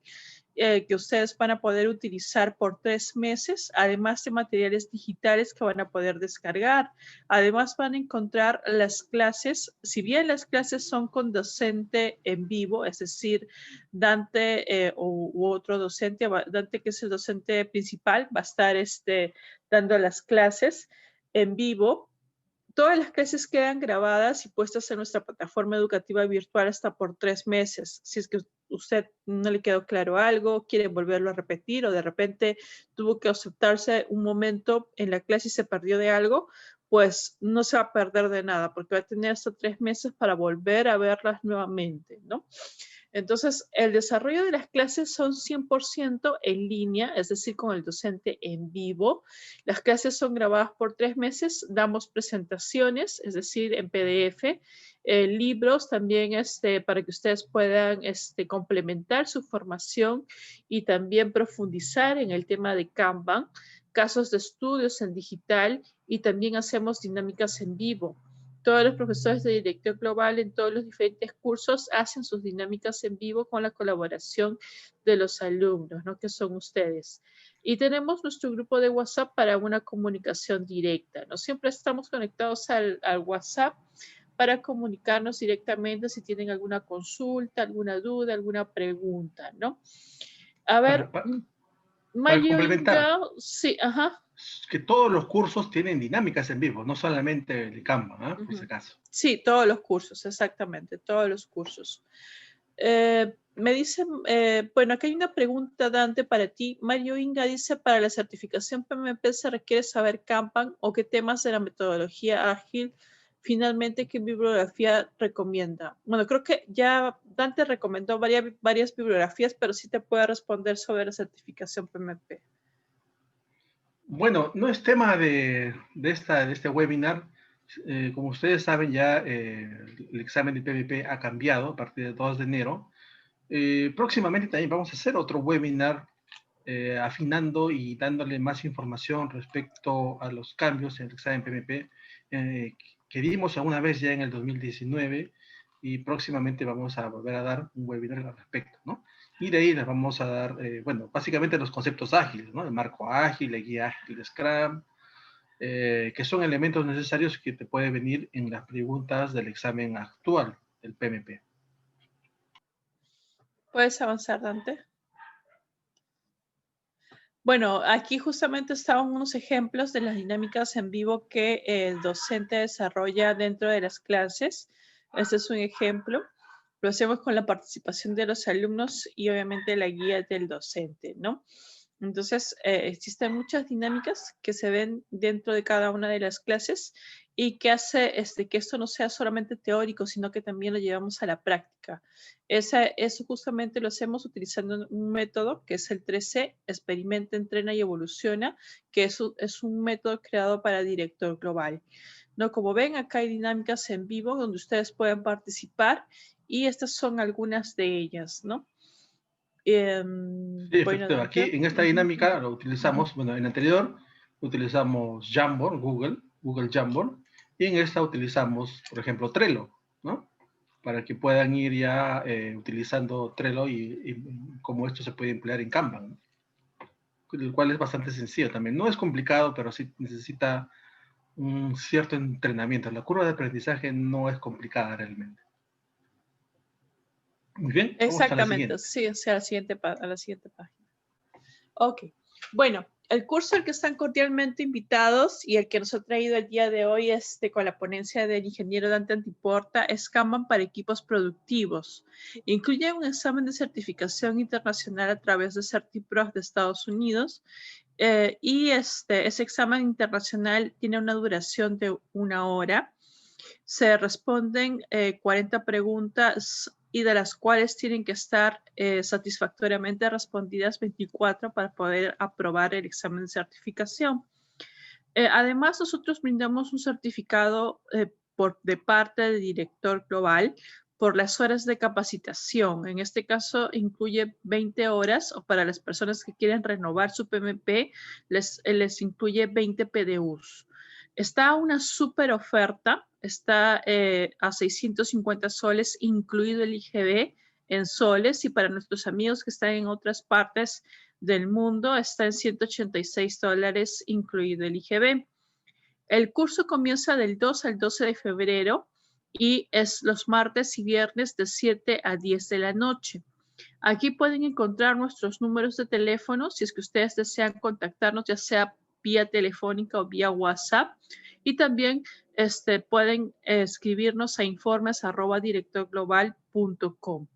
que ustedes van a poder utilizar por 3 meses, además de materiales digitales que van a poder descargar. Además van a encontrar las clases, si bien las clases son con docente en vivo, es decir, Dante u otro docente, Dante que es el docente principal, va a estar dando las clases en vivo. Todas las clases quedan grabadas y puestas en nuestra plataforma educativa virtual hasta por 3 meses. Si es que usted no le quedó claro algo, quiere volverlo a repetir o de repente tuvo que ausentarse un momento en la clase y se perdió de algo, pues no se va a perder de nada porque va a tener hasta 3 meses para volver a verlas nuevamente, ¿no? Entonces, el desarrollo de las clases son 100% en línea, es decir, con el docente en vivo. Las clases son grabadas por 3 meses, damos presentaciones, es decir, en PDF, libros también para que ustedes puedan complementar su formación y también profundizar en el tema de Kanban, casos de estudios en digital y también hacemos dinámicas en vivo. Todos los profesores de Director Global en todos los diferentes cursos hacen sus dinámicas en vivo con la colaboración de los alumnos, ¿no?, que son ustedes. Y tenemos nuestro grupo de WhatsApp para una comunicación directa, ¿no? Siempre estamos conectados al WhatsApp para comunicarnos directamente si tienen alguna consulta, alguna duda, alguna pregunta, ¿no? A ver, Para, para Mario complementar, Inga, sí, ajá. que todos los cursos tienen dinámicas en vivo, no solamente el Canva, ¿eh? Por si acaso. Sí, todos los cursos, exactamente, todos los cursos. Me dice, bueno, aquí hay una pregunta, Dante, para ti. Mario Inga dice, para la certificación PMP se requiere saber Kanban o qué temas de la metodología ágil. Finalmente, ¿qué bibliografía recomienda? Bueno, creo que ya Dante recomendó varias bibliografías, pero sí te puede responder sobre la certificación PMP. Bueno, no es tema de este webinar. Como ustedes saben, ya el examen de PMP ha cambiado a partir del 2 de enero. Próximamente también vamos a hacer otro webinar afinando y dándole más información respecto a los cambios en el examen PMP que dimos alguna vez ya en el 2019 y próximamente vamos a volver a dar un webinar al respecto, ¿no? Y de ahí les vamos a dar, bueno, básicamente los conceptos ágiles, ¿no? El marco ágil, la guía ágil de Scrum, que son elementos necesarios que te pueden venir en las preguntas del examen actual del PMP. ¿Puedes avanzar, Dante? Bueno, aquí justamente estaban unos ejemplos de las dinámicas en vivo que el docente desarrolla dentro de las clases. Este es un ejemplo. Lo hacemos con la participación de los alumnos y obviamente la guía del docente, ¿no? Entonces, existen muchas dinámicas que se ven dentro de cada una de las clases y que hace que esto no sea solamente teórico, sino que también lo llevamos a la práctica. Eso justamente lo hacemos utilizando un método que es el 3C, experimenta, entrena y evoluciona, que es un método creado para Director Global. ¿No? Como ven, acá hay dinámicas en vivo donde ustedes pueden participar y estas son algunas de ellas, ¿no? Sí, Bueno, efectivamente. Aquí en esta dinámica lo utilizamos, uh-huh. bueno, en el anterior utilizamos Jamboard, Google Jamboard, y en esta utilizamos, por ejemplo, Trello, ¿no? Para que puedan ir ya utilizando Trello y cómo esto se puede emplear en Kanban, ¿no? El cual es bastante sencillo también. No es complicado, pero sí necesita un cierto entrenamiento. La curva de aprendizaje no es complicada realmente. Muy bien, vamos a la Exactamente, siguiente. sí, o sea, a la siguiente página. Ok, bueno, el curso al que están cordialmente invitados y el que nos ha traído el día de hoy con la ponencia del ingeniero Dante Antiporta es Kanban para equipos productivos. Incluye un examen de certificación internacional a través de CertiPro de Estados Unidos y ese examen internacional tiene una duración de 1 hora. Se responden 40 preguntas y de las cuales tienen que estar satisfactoriamente respondidas 24 para poder aprobar el examen de certificación. Además, nosotros brindamos un certificado de parte del director global por las horas de capacitación. En este caso, incluye 20 horas, o para las personas que quieren renovar su PMP, les incluye 20 PDUs. Está una súper oferta, está a 650 soles, incluido el IGB en soles, y para nuestros amigos que están en otras partes del mundo está en $186, incluido el IGB. El curso comienza del 2 al 12 de febrero y es los martes y viernes de 7 a 10 de la noche. Aquí pueden encontrar nuestros números de teléfono si es que ustedes desean contactarnos, ya sea vía telefónica o vía WhatsApp. Y también pueden escribirnos a informes@directorglobal.com.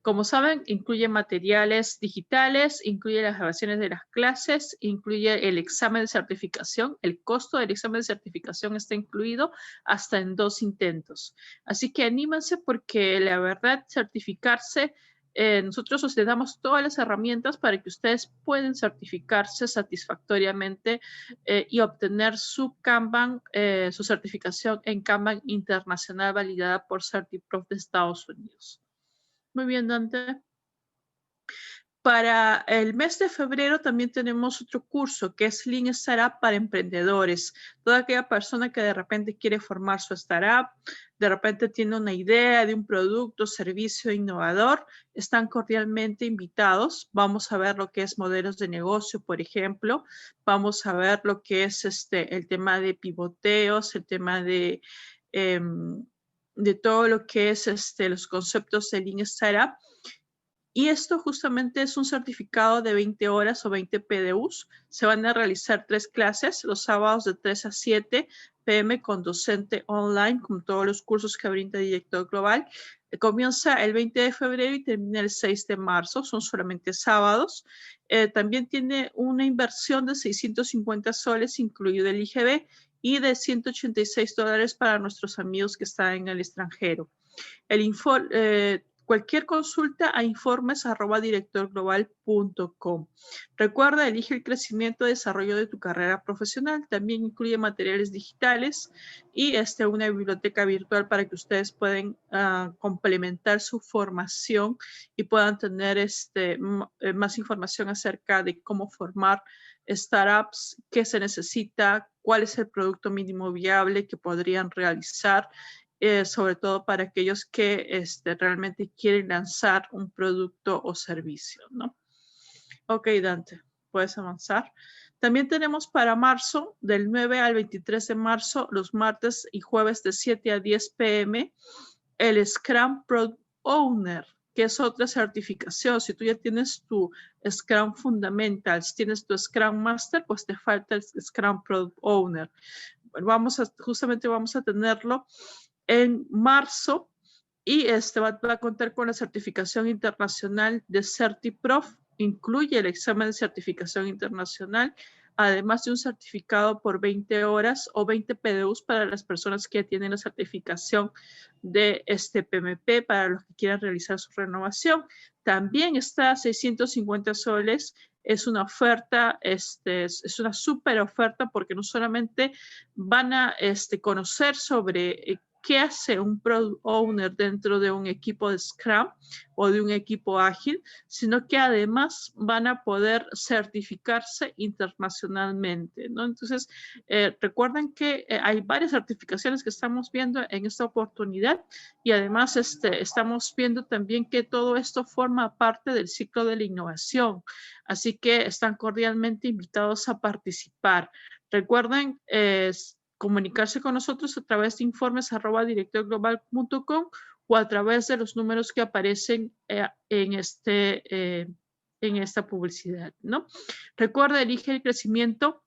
Como saben, incluye materiales digitales, incluye las grabaciones de las clases, incluye el examen de certificación. El costo del examen de certificación está incluido hasta en 2 intentos. Así que anímense porque la verdad, certificarse, nosotros os damos todas las herramientas para que ustedes puedan certificarse satisfactoriamente y obtener su Kanban, su certificación en Kanban internacional validada por CertiPro de Estados Unidos. Muy bien, Dante. Para el mes de febrero también tenemos otro curso que es Lean Startup para emprendedores. Toda aquella persona que de repente quiere formar su startup, de repente tiene una idea de un producto, servicio innovador, están cordialmente invitados. Vamos a ver lo que es modelos de negocio, por ejemplo. Vamos a ver lo que es el tema de pivoteos, el tema de todo lo que es los conceptos de Lean Startup. Y esto justamente es un certificado de 20 horas o 20 PDUs. Se van a realizar 3 clases los sábados de 3 a 7 p.m. con docente online, con todos los cursos que brinda Director Global. Comienza el 20 de febrero y termina el 6 de marzo. Son solamente sábados. También tiene una inversión de 650 soles, incluido el IGB, y de $186 para nuestros amigos que están en el extranjero. Cualquier consulta a informes@directorglobal.com. Recuerda, elige el crecimiento y desarrollo de tu carrera profesional. También incluye materiales digitales y una biblioteca virtual para que ustedes puedan complementar su formación y puedan tener más información acerca de cómo formar startups, qué se necesita, cuál es el producto mínimo viable que podrían realizar, sobre todo para aquellos que realmente quieren lanzar un producto o servicio, ¿no? Ok, Dante, puedes avanzar. También tenemos para marzo, del 9 al 23 de marzo, los martes y jueves de 7 a 10 p.m., el Scrum Product Owner, que es otra certificación. Si tú ya tienes tu Scrum Fundamentals, tienes tu Scrum Master, pues te falta el Scrum Product Owner. Justamente vamos a tenerlo en marzo y va a contar con la certificación internacional de CertiProf. Incluye el examen de certificación internacional, además de un certificado por 20 horas o 20 PDUs para las personas que ya tienen la certificación de PMP, para los que quieran realizar su renovación. También está a 650 soles. Es una oferta, es una súper oferta, porque no solamente van a conocer sobre qué hace un Product Owner dentro de un equipo de Scrum o de un equipo ágil, sino que además van a poder certificarse internacionalmente, ¿no? Entonces, recuerden que hay varias certificaciones que estamos viendo en esta oportunidad, y además estamos viendo también que todo esto forma parte del ciclo de la innovación, así que están cordialmente invitados a participar. Recuerden comunicarse con nosotros a través de informes@directorglobal.com o a través de los números que aparecen en esta publicidad, ¿no? Recuerda, elige el crecimiento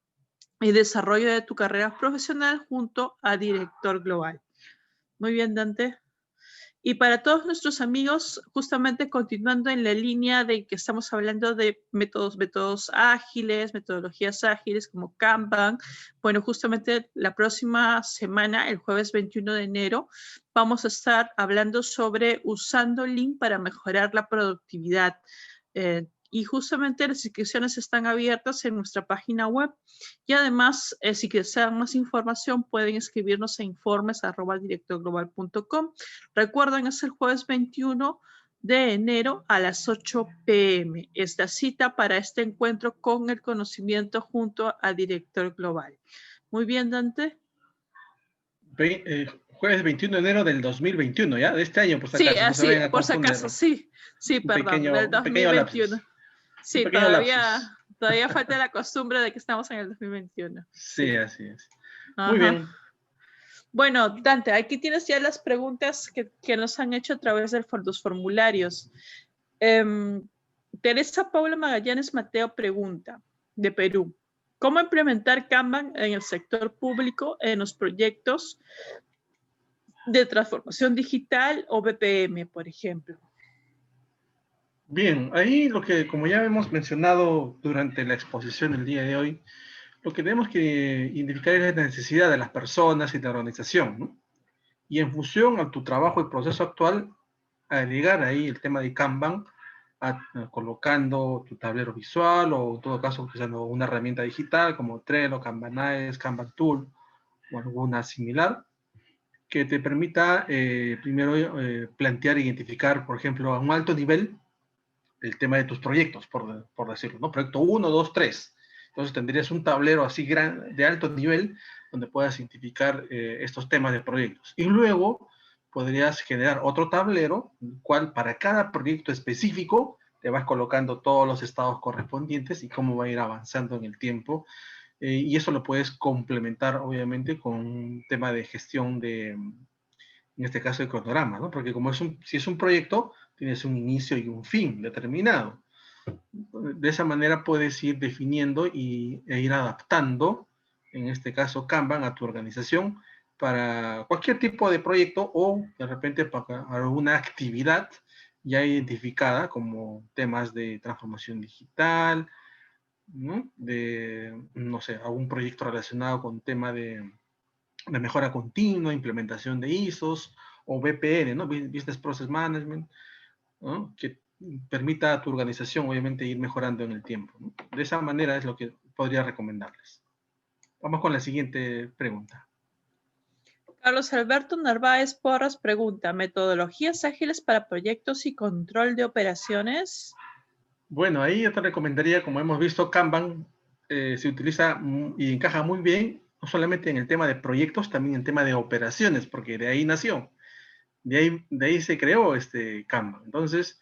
y desarrollo de tu carrera profesional junto a Director Global. Muy bien, Dante. Y para todos nuestros amigos, justamente continuando en la línea de que estamos hablando de métodos ágiles, metodologías ágiles como Kanban, bueno, justamente la próxima semana, el jueves 21 de enero, vamos a estar hablando sobre usando Lean para mejorar la productividad. Y justamente las inscripciones están abiertas en nuestra página web. Y además, si desean más información, pueden escribirnos a informes@directorglobal.com. Recuerden, es el jueves 21 de enero a las 8 p.m. Esta cita para este encuentro con el conocimiento junto a Director Global. Muy bien, Dante. Jueves 21 de enero del 2021, ¿ya? De este año, por si acaso. Sí, No se vayan a por si confundir. acaso, sí, perdón, del Un pequeño 2021. lapsus. Sí, Un pequeño lapsus. todavía falta la costumbre de que estamos en el 2021. Sí, así es. Ajá. Muy bien. Bueno, Dante, aquí tienes ya las preguntas que nos han hecho a través de los formularios. Teresa Paula Magallanes Mateo pregunta, de Perú, ¿cómo implementar Kanban en el sector público en los proyectos de transformación digital o BPM, por ejemplo? Bien, ahí como ya hemos mencionado durante la exposición del día de hoy, lo que tenemos que identificar es la necesidad de las personas y de la organización, ¿no? Y en función a tu trabajo y proceso actual, agregar ahí el tema de Kanban, colocando tu tablero visual o en todo caso usando una herramienta digital como Trello, Kanbanize, Kanban Tool o alguna similar, que te permita primero plantear e identificar, por ejemplo, a un alto nivel el tema de tus proyectos, por decirlo, ¿no? Proyecto 1, 2, 3. Entonces tendrías un tablero así de alto nivel donde puedas identificar estos temas de proyectos. Y luego podrías generar otro tablero, el cual para cada proyecto específico te vas colocando todos los estados correspondientes y cómo va a ir avanzando en el tiempo. Y eso lo puedes complementar, obviamente, con un tema de gestión en este caso, de cronograma, ¿no? Porque si es un proyecto, tienes un inicio y un fin determinado. De esa manera puedes ir definiendo e ir adaptando, en este caso Kanban, a tu organización para cualquier tipo de proyecto o de repente para alguna actividad ya identificada como temas de transformación digital, ¿no? No sé, algún proyecto relacionado con tema de mejora continua, implementación de ISOs o BPN, ¿no? Business Process Management, ¿no? Que permita a tu organización, obviamente, ir mejorando en el tiempo, ¿no? De esa manera es lo que podría recomendarles. Vamos con la siguiente pregunta. Carlos Alberto Narváez Porras pregunta, ¿metodologías ágiles para proyectos y control de operaciones? Bueno, ahí yo te recomendaría, como hemos visto, Kanban se utiliza y encaja muy bien, no solamente en el tema de proyectos, también en el tema de operaciones, porque de ahí nació, de ahí se creó este Kanban. Entonces,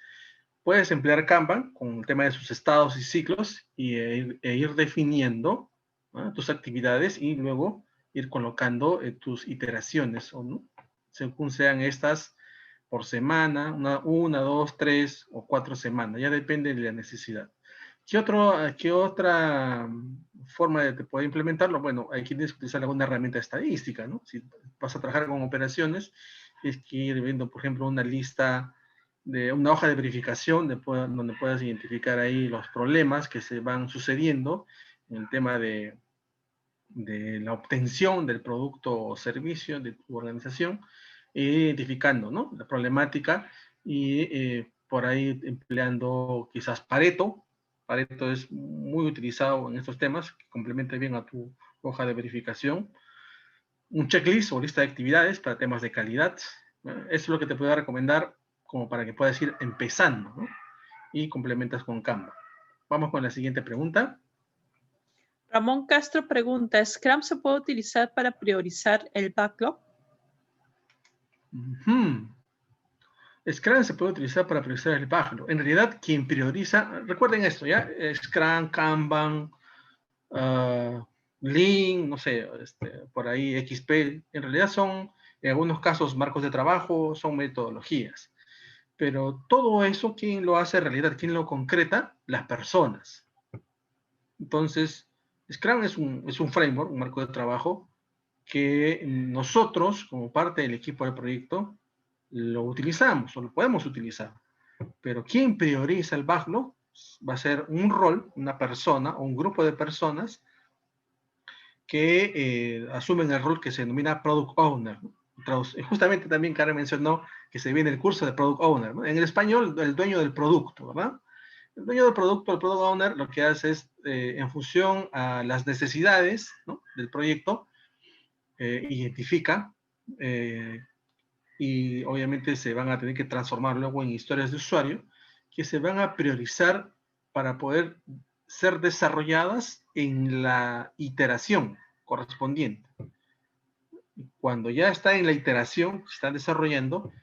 puedes emplear Kanban con el tema de sus estados y ciclos e ir definiendo, ¿no?, tus actividades y luego ir colocando tus iteraciones, ¿o no?, según sean estas por semana, una, dos, 3 o 4 semanas, ya depende de la necesidad. ¿Qué otra forma de poder implementarlo? Bueno, aquí tienes que utilizar alguna herramienta estadística, ¿no? Si vas a trabajar con operaciones, tienes que ir viendo, por ejemplo, una lista de una hoja de verificación donde puedas identificar ahí los problemas que se van sucediendo en el tema de la obtención del producto o servicio de tu organización, identificando, ¿no?, la problemática y por ahí empleando quizás Pareto. Pareto es muy utilizado en estos temas, que complementa bien a tu hoja de verificación. Un checklist o lista de actividades para temas de calidad. Eso es lo que te puedo recomendar como para que puedas ir empezando, ¿no?, y complementas con Canva. Vamos con la siguiente pregunta. Ramón Castro pregunta, ¿Scrum se puede utilizar para priorizar el backlog? Scrum se puede utilizar para priorizar el backlog. En realidad, quien prioriza, recuerden esto, ¿ya? Scrum, Kanban, Lean, no sé, por ahí XP, en realidad son, en algunos casos, marcos de trabajo, son metodologías. Pero todo eso, ¿quién lo hace realidad? ¿Quién lo concreta? Las personas. Entonces, Scrum es un framework, un marco de trabajo, que nosotros, como parte del equipo del proyecto, lo utilizamos o lo podemos utilizar. Pero quien prioriza el backlog va a ser un rol, una persona o un grupo de personas que asumen el rol que se denomina Product Owner, ¿no? Justamente también Karen mencionó que se viene el curso de Product Owner, ¿no? En el español, el dueño del producto, ¿verdad? El dueño del producto, el Product Owner, lo que hace es, en función a las necesidades, ¿no?, del proyecto, identifica y obviamente se van a tener que transformar luego en historias de usuario que se van a priorizar para poder ser desarrolladas en la iteración correspondiente. Cuando ya está en la iteración, se están desarrollando,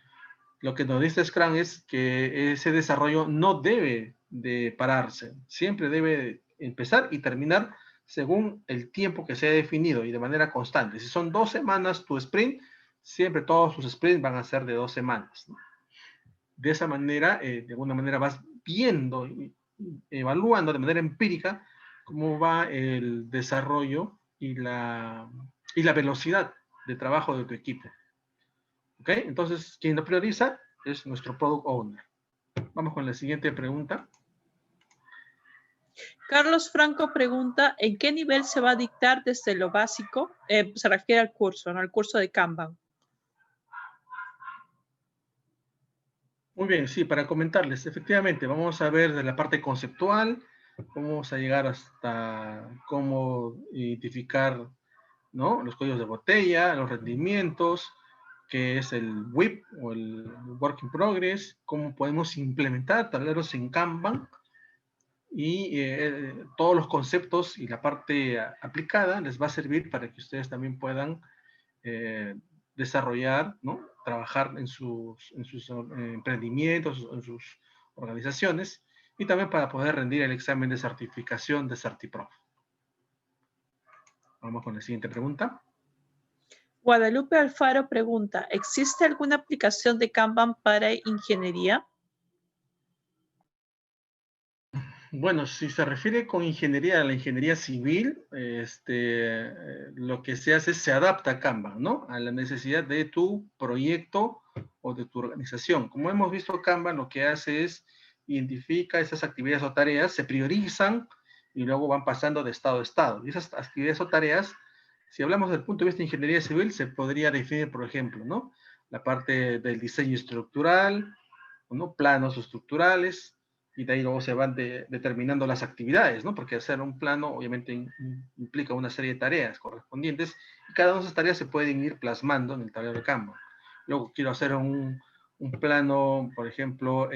lo que nos dice Scrum es que ese desarrollo no debe de pararse, siempre debe empezar y terminar según el tiempo que se ha definido y de manera constante. Si son 2 semanas tu sprint, siempre todos sus sprints van a ser de 2 semanas, ¿no? De esa manera, de alguna manera vas viendo y evaluando de manera empírica cómo va el desarrollo y la velocidad de trabajo de tu equipo. ¿Ok? Entonces, quien lo prioriza es nuestro Product Owner. Vamos con la siguiente pregunta. Carlos Franco pregunta, ¿en qué nivel se va a dictar desde lo básico? Se refiere al curso, ¿no?, al curso de Kanban. Muy bien, sí, para comentarles, efectivamente, vamos a ver de la parte conceptual, vamos a llegar hasta cómo identificar, ¿no?, los códigos de botella, los rendimientos, qué es el WIP o el Work in Progress, cómo podemos implementar tableros en Kanban y todos los conceptos y la parte aplicada les va a servir para que ustedes también puedan desarrollar, ¿no?, trabajar en sus emprendimientos, en sus organizaciones y también para poder rendir el examen de certificación de CertiProf. Vamos con la siguiente pregunta. Guadalupe Alfaro pregunta, ¿existe alguna aplicación de Kanban para ingeniería? Bueno, si se refiere con ingeniería a la ingeniería civil, lo que se hace es se adapta a Kanban, ¿no?, a la necesidad de tu proyecto o de tu organización. Como hemos visto, Kanban lo que hace es identifica esas actividades o tareas, se priorizan y luego van pasando de estado a estado. Y esas actividades o tareas, si hablamos desde el punto de vista de ingeniería civil, se podría definir, por ejemplo, ¿no?, la parte del diseño estructural, ¿no? Planos estructurales, y de ahí luego se van determinando las actividades, ¿no? Porque hacer un plano obviamente implica una serie de tareas correspondientes, y cada una de esas tareas se pueden ir plasmando en el tablero de Kanban. Luego quiero hacer un plano, por ejemplo,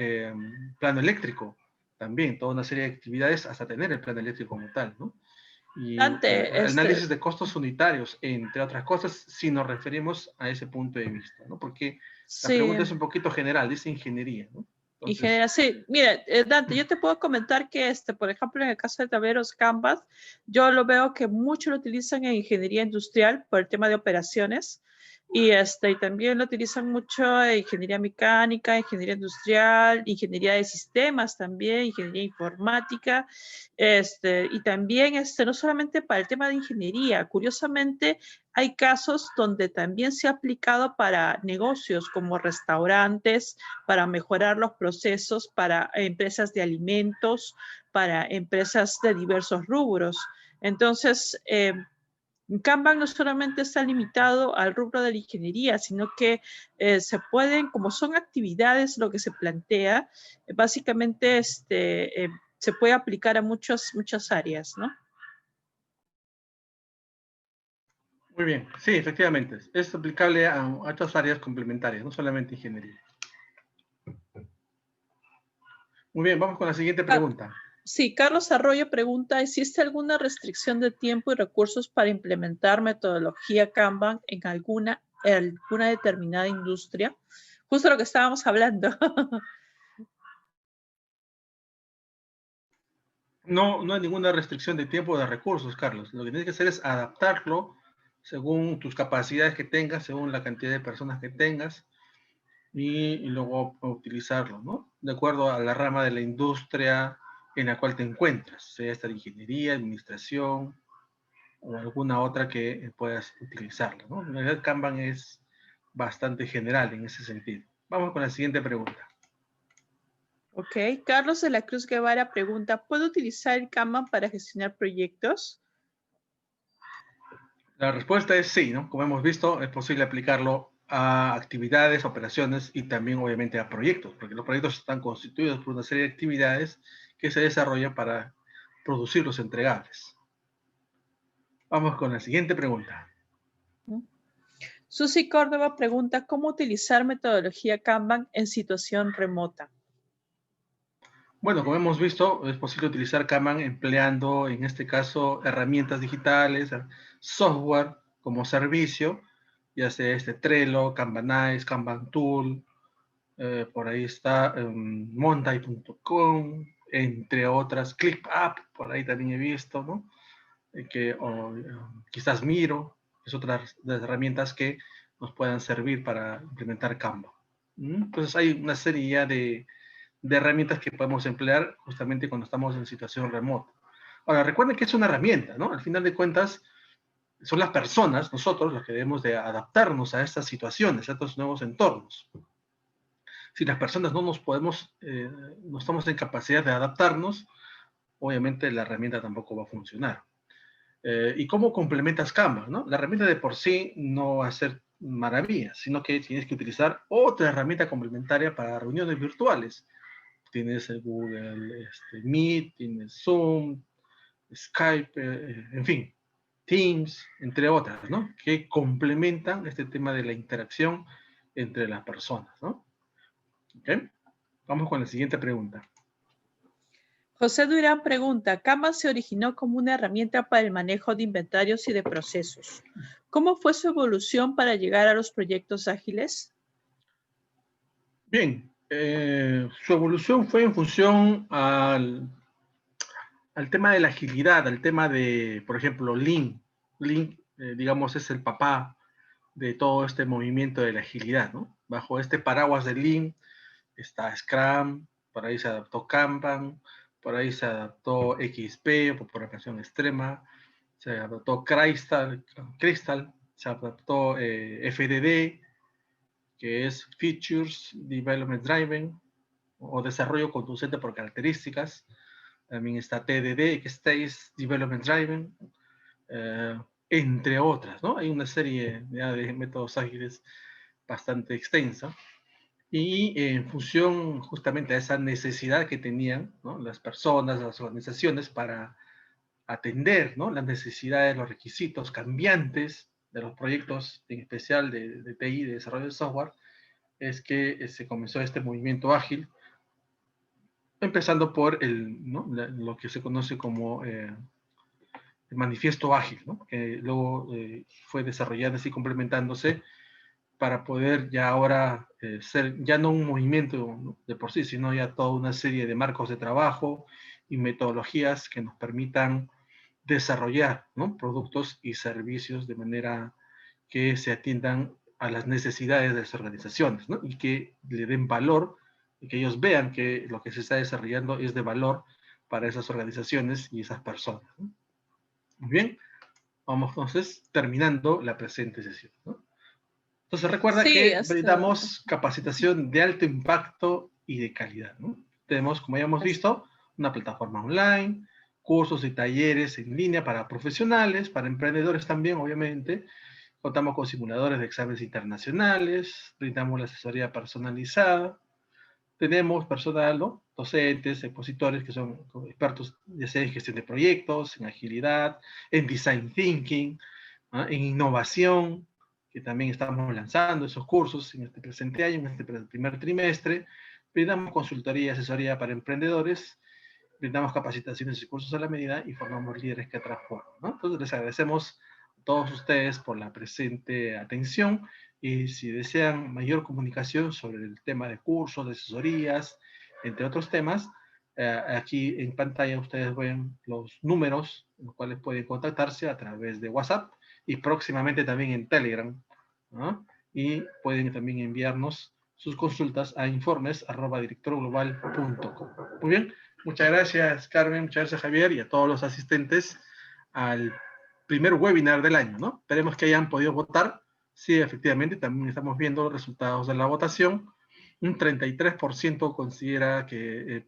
plano eléctrico, también, toda una serie de actividades hasta tener el plano eléctrico como tal, ¿no? Y Dante, análisis de costos unitarios, entre otras cosas, si nos referimos a ese punto de vista, ¿no? Porque la sí, pregunta es un poquito general, dice ingeniería, ¿no? Entonces, ingeniera, sí, mira, Dante, yo te puedo comentar que, por ejemplo, en el caso de tableros Canvas, yo lo veo que mucho lo utilizan en ingeniería industrial por el tema de operaciones y también lo utilizan mucho en ingeniería mecánica, ingeniería industrial, ingeniería de sistemas también, ingeniería informática, y también, no solamente para el tema de ingeniería, curiosamente, hay casos donde también se ha aplicado para negocios como restaurantes, para mejorar los procesos para empresas de alimentos, para empresas de diversos rubros. Entonces, Kanban no solamente está limitado al rubro de la ingeniería, sino que se pueden, como son actividades lo que se plantea, básicamente se puede aplicar a muchas áreas, ¿no? muy bien, sí, efectivamente, es aplicable a otras áreas complementarias, no solamente ingeniería. Muy bien, vamos con la siguiente pregunta. Sí, Carlos Arroyo pregunta, ¿existe alguna restricción de tiempo y recursos para implementar metodología Kanban en alguna determinada industria? Justo lo que estábamos hablando. No, no hay ninguna restricción de tiempo o de recursos, Carlos. Lo que tienes que hacer es adaptarlo según tus capacidades que tengas, según la cantidad de personas que tengas, y luego utilizarlo, ¿no? De acuerdo a la rama de la industria en la cual te encuentras, sea esta de ingeniería, administración o alguna otra que puedas utilizarla, ¿no? En realidad Kanban es bastante general en ese sentido. Vamos con la siguiente pregunta. Ok, Carlos de la Cruz Guevara pregunta, ¿puedo utilizar el Kanban para gestionar proyectos? La respuesta es sí, ¿no? Como hemos visto, es posible aplicarlo a actividades, operaciones y también obviamente a proyectos, porque los proyectos están constituidos por una serie de actividades que se desarrollan para producir los entregables. Vamos con la siguiente pregunta. Susi Córdoba pregunta, ¿cómo utilizar metodología Kanban en situación remota? Bueno, como hemos visto, es posible utilizar Kanban empleando, en este caso, herramientas digitales, software como servicio, ya sea Trello, Kanbanize, Kanban Tool, por ahí está Monday.com, entre otras, ClickUp, por ahí también he visto, ¿no? Quizás Miro, es otra de las herramientas que nos puedan servir para implementar Kanban. Entonces hay una serie ya de herramientas que podemos emplear justamente cuando estamos en situación remota. Ahora, recuerden que es una herramienta, ¿no? Al final de cuentas, son las personas, nosotros, los que debemos de adaptarnos a estas situaciones, a estos nuevos entornos. Si las personas no no estamos en capacidad de adaptarnos, obviamente la herramienta tampoco va a funcionar. ¿Y cómo complementas Canva? ¿No? La herramienta de por sí no va a ser maravillas, sino que tienes que utilizar otra herramienta complementaria para reuniones virtuales. Tienes el Google Meet, tienes Zoom, Skype, en fin, Teams, entre otras, ¿no? Que complementan este tema de la interacción entre las personas, ¿no? ¿Okay? Vamos con la siguiente pregunta. José Durán pregunta, Kanban se originó como una herramienta para el manejo de inventarios y de procesos. ¿Cómo fue su evolución para llegar a los proyectos ágiles? Bien, su evolución fue en función al tema de la agilidad, al tema de, por ejemplo, Lean. Lean, digamos, es el papá de todo este movimiento de la agilidad, ¿no? Bajo este paraguas de Lean está Scrum, por ahí se adaptó Kanban, por ahí se adaptó XP, por programación extrema, se adaptó Crystal, se adaptó FDD, que es Features Development Driven, o desarrollo conducente por características. También está TDD, que es Taste Development Driven, entre otras, ¿no? Hay una serie ya de métodos ágiles bastante extensa. y en función justamente a esa necesidad que tenían, ¿no?, las personas, las organizaciones para atender, ¿no?, las necesidades, los requisitos cambiantes de los proyectos, en especial de TI, de desarrollo de software, es que se comenzó este movimiento ágil, empezando por lo que se conoce como el manifiesto ágil, ¿no?, que luego fue desarrollándose y complementándose para poder ya ahora ser ya no un movimiento, ¿no?, de por sí, sino ya toda una serie de marcos de trabajo y metodologías que nos permitan desarrollar, ¿no?, productos y servicios de manera que se atiendan a las necesidades de las organizaciones, ¿no?, y que le den valor y que ellos vean que lo que se está desarrollando es de valor para esas organizaciones y esas personas, ¿no? Muy bien, vamos entonces terminando la presente sesión, ¿no? Entonces recuerda Sí, que brindamos capacitación de alto impacto y de calidad, ¿no? Tenemos, como ya hemos visto, una plataforma online, cursos y talleres en línea para profesionales, para emprendedores también, obviamente. Contamos con simuladores de exámenes internacionales, brindamos la asesoría personalizada, tenemos personal, ¿no?, docentes, expositores que son expertos ya sea en gestión de proyectos, en agilidad, en design thinking, ¿no?, en innovación, que también estamos lanzando esos cursos en este presente año, en este primer trimestre. Brindamos consultoría y asesoría para emprendedores, brindamos capacitaciones y cursos a la medida y formamos líderes que transforman, ¿no? Entonces les agradecemos a todos ustedes por la presente atención, y si desean mayor comunicación sobre el tema de cursos, de asesorías, entre otros temas, aquí en pantalla ustedes ven los números en los cuales pueden contactarse a través de WhatsApp y próximamente también en Telegram, ¿no? Y pueden también enviarnos sus consultas a informes@directorglobal.com. Muy bien, muchas gracias Carmen, muchas gracias Javier y a todos los asistentes al primer webinar del año, ¿no? Esperemos que hayan podido votar. Sí, efectivamente, también estamos viendo los resultados de la votación. Un 33% considera que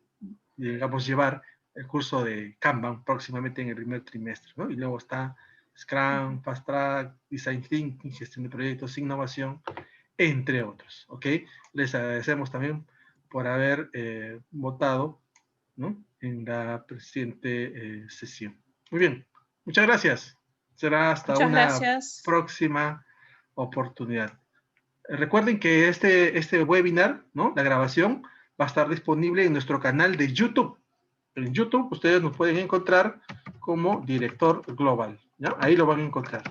digamos, llevar el curso de Kanban próximamente en el primer trimestre, ¿no? Y luego está Scrum, Fast Track, Design Thinking, gestión de proyectos, innovación, entre otros, ¿ok? Les agradecemos también por haber votado, ¿no?, en la presente sesión. Muy bien, muchas gracias. Será hasta muchas una gracias. próxima oportunidad. Recuerden que este webinar, ¿no?, la grabación, va a estar disponible en nuestro canal de YouTube. En YouTube ustedes nos pueden encontrar como Director Global, ¿ya? Ahí lo van a encontrar.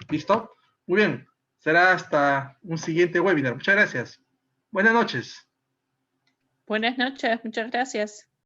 ¿Listo? Muy bien. Será hasta un siguiente webinar. Muchas gracias. Buenas noches. Buenas noches, muchas gracias.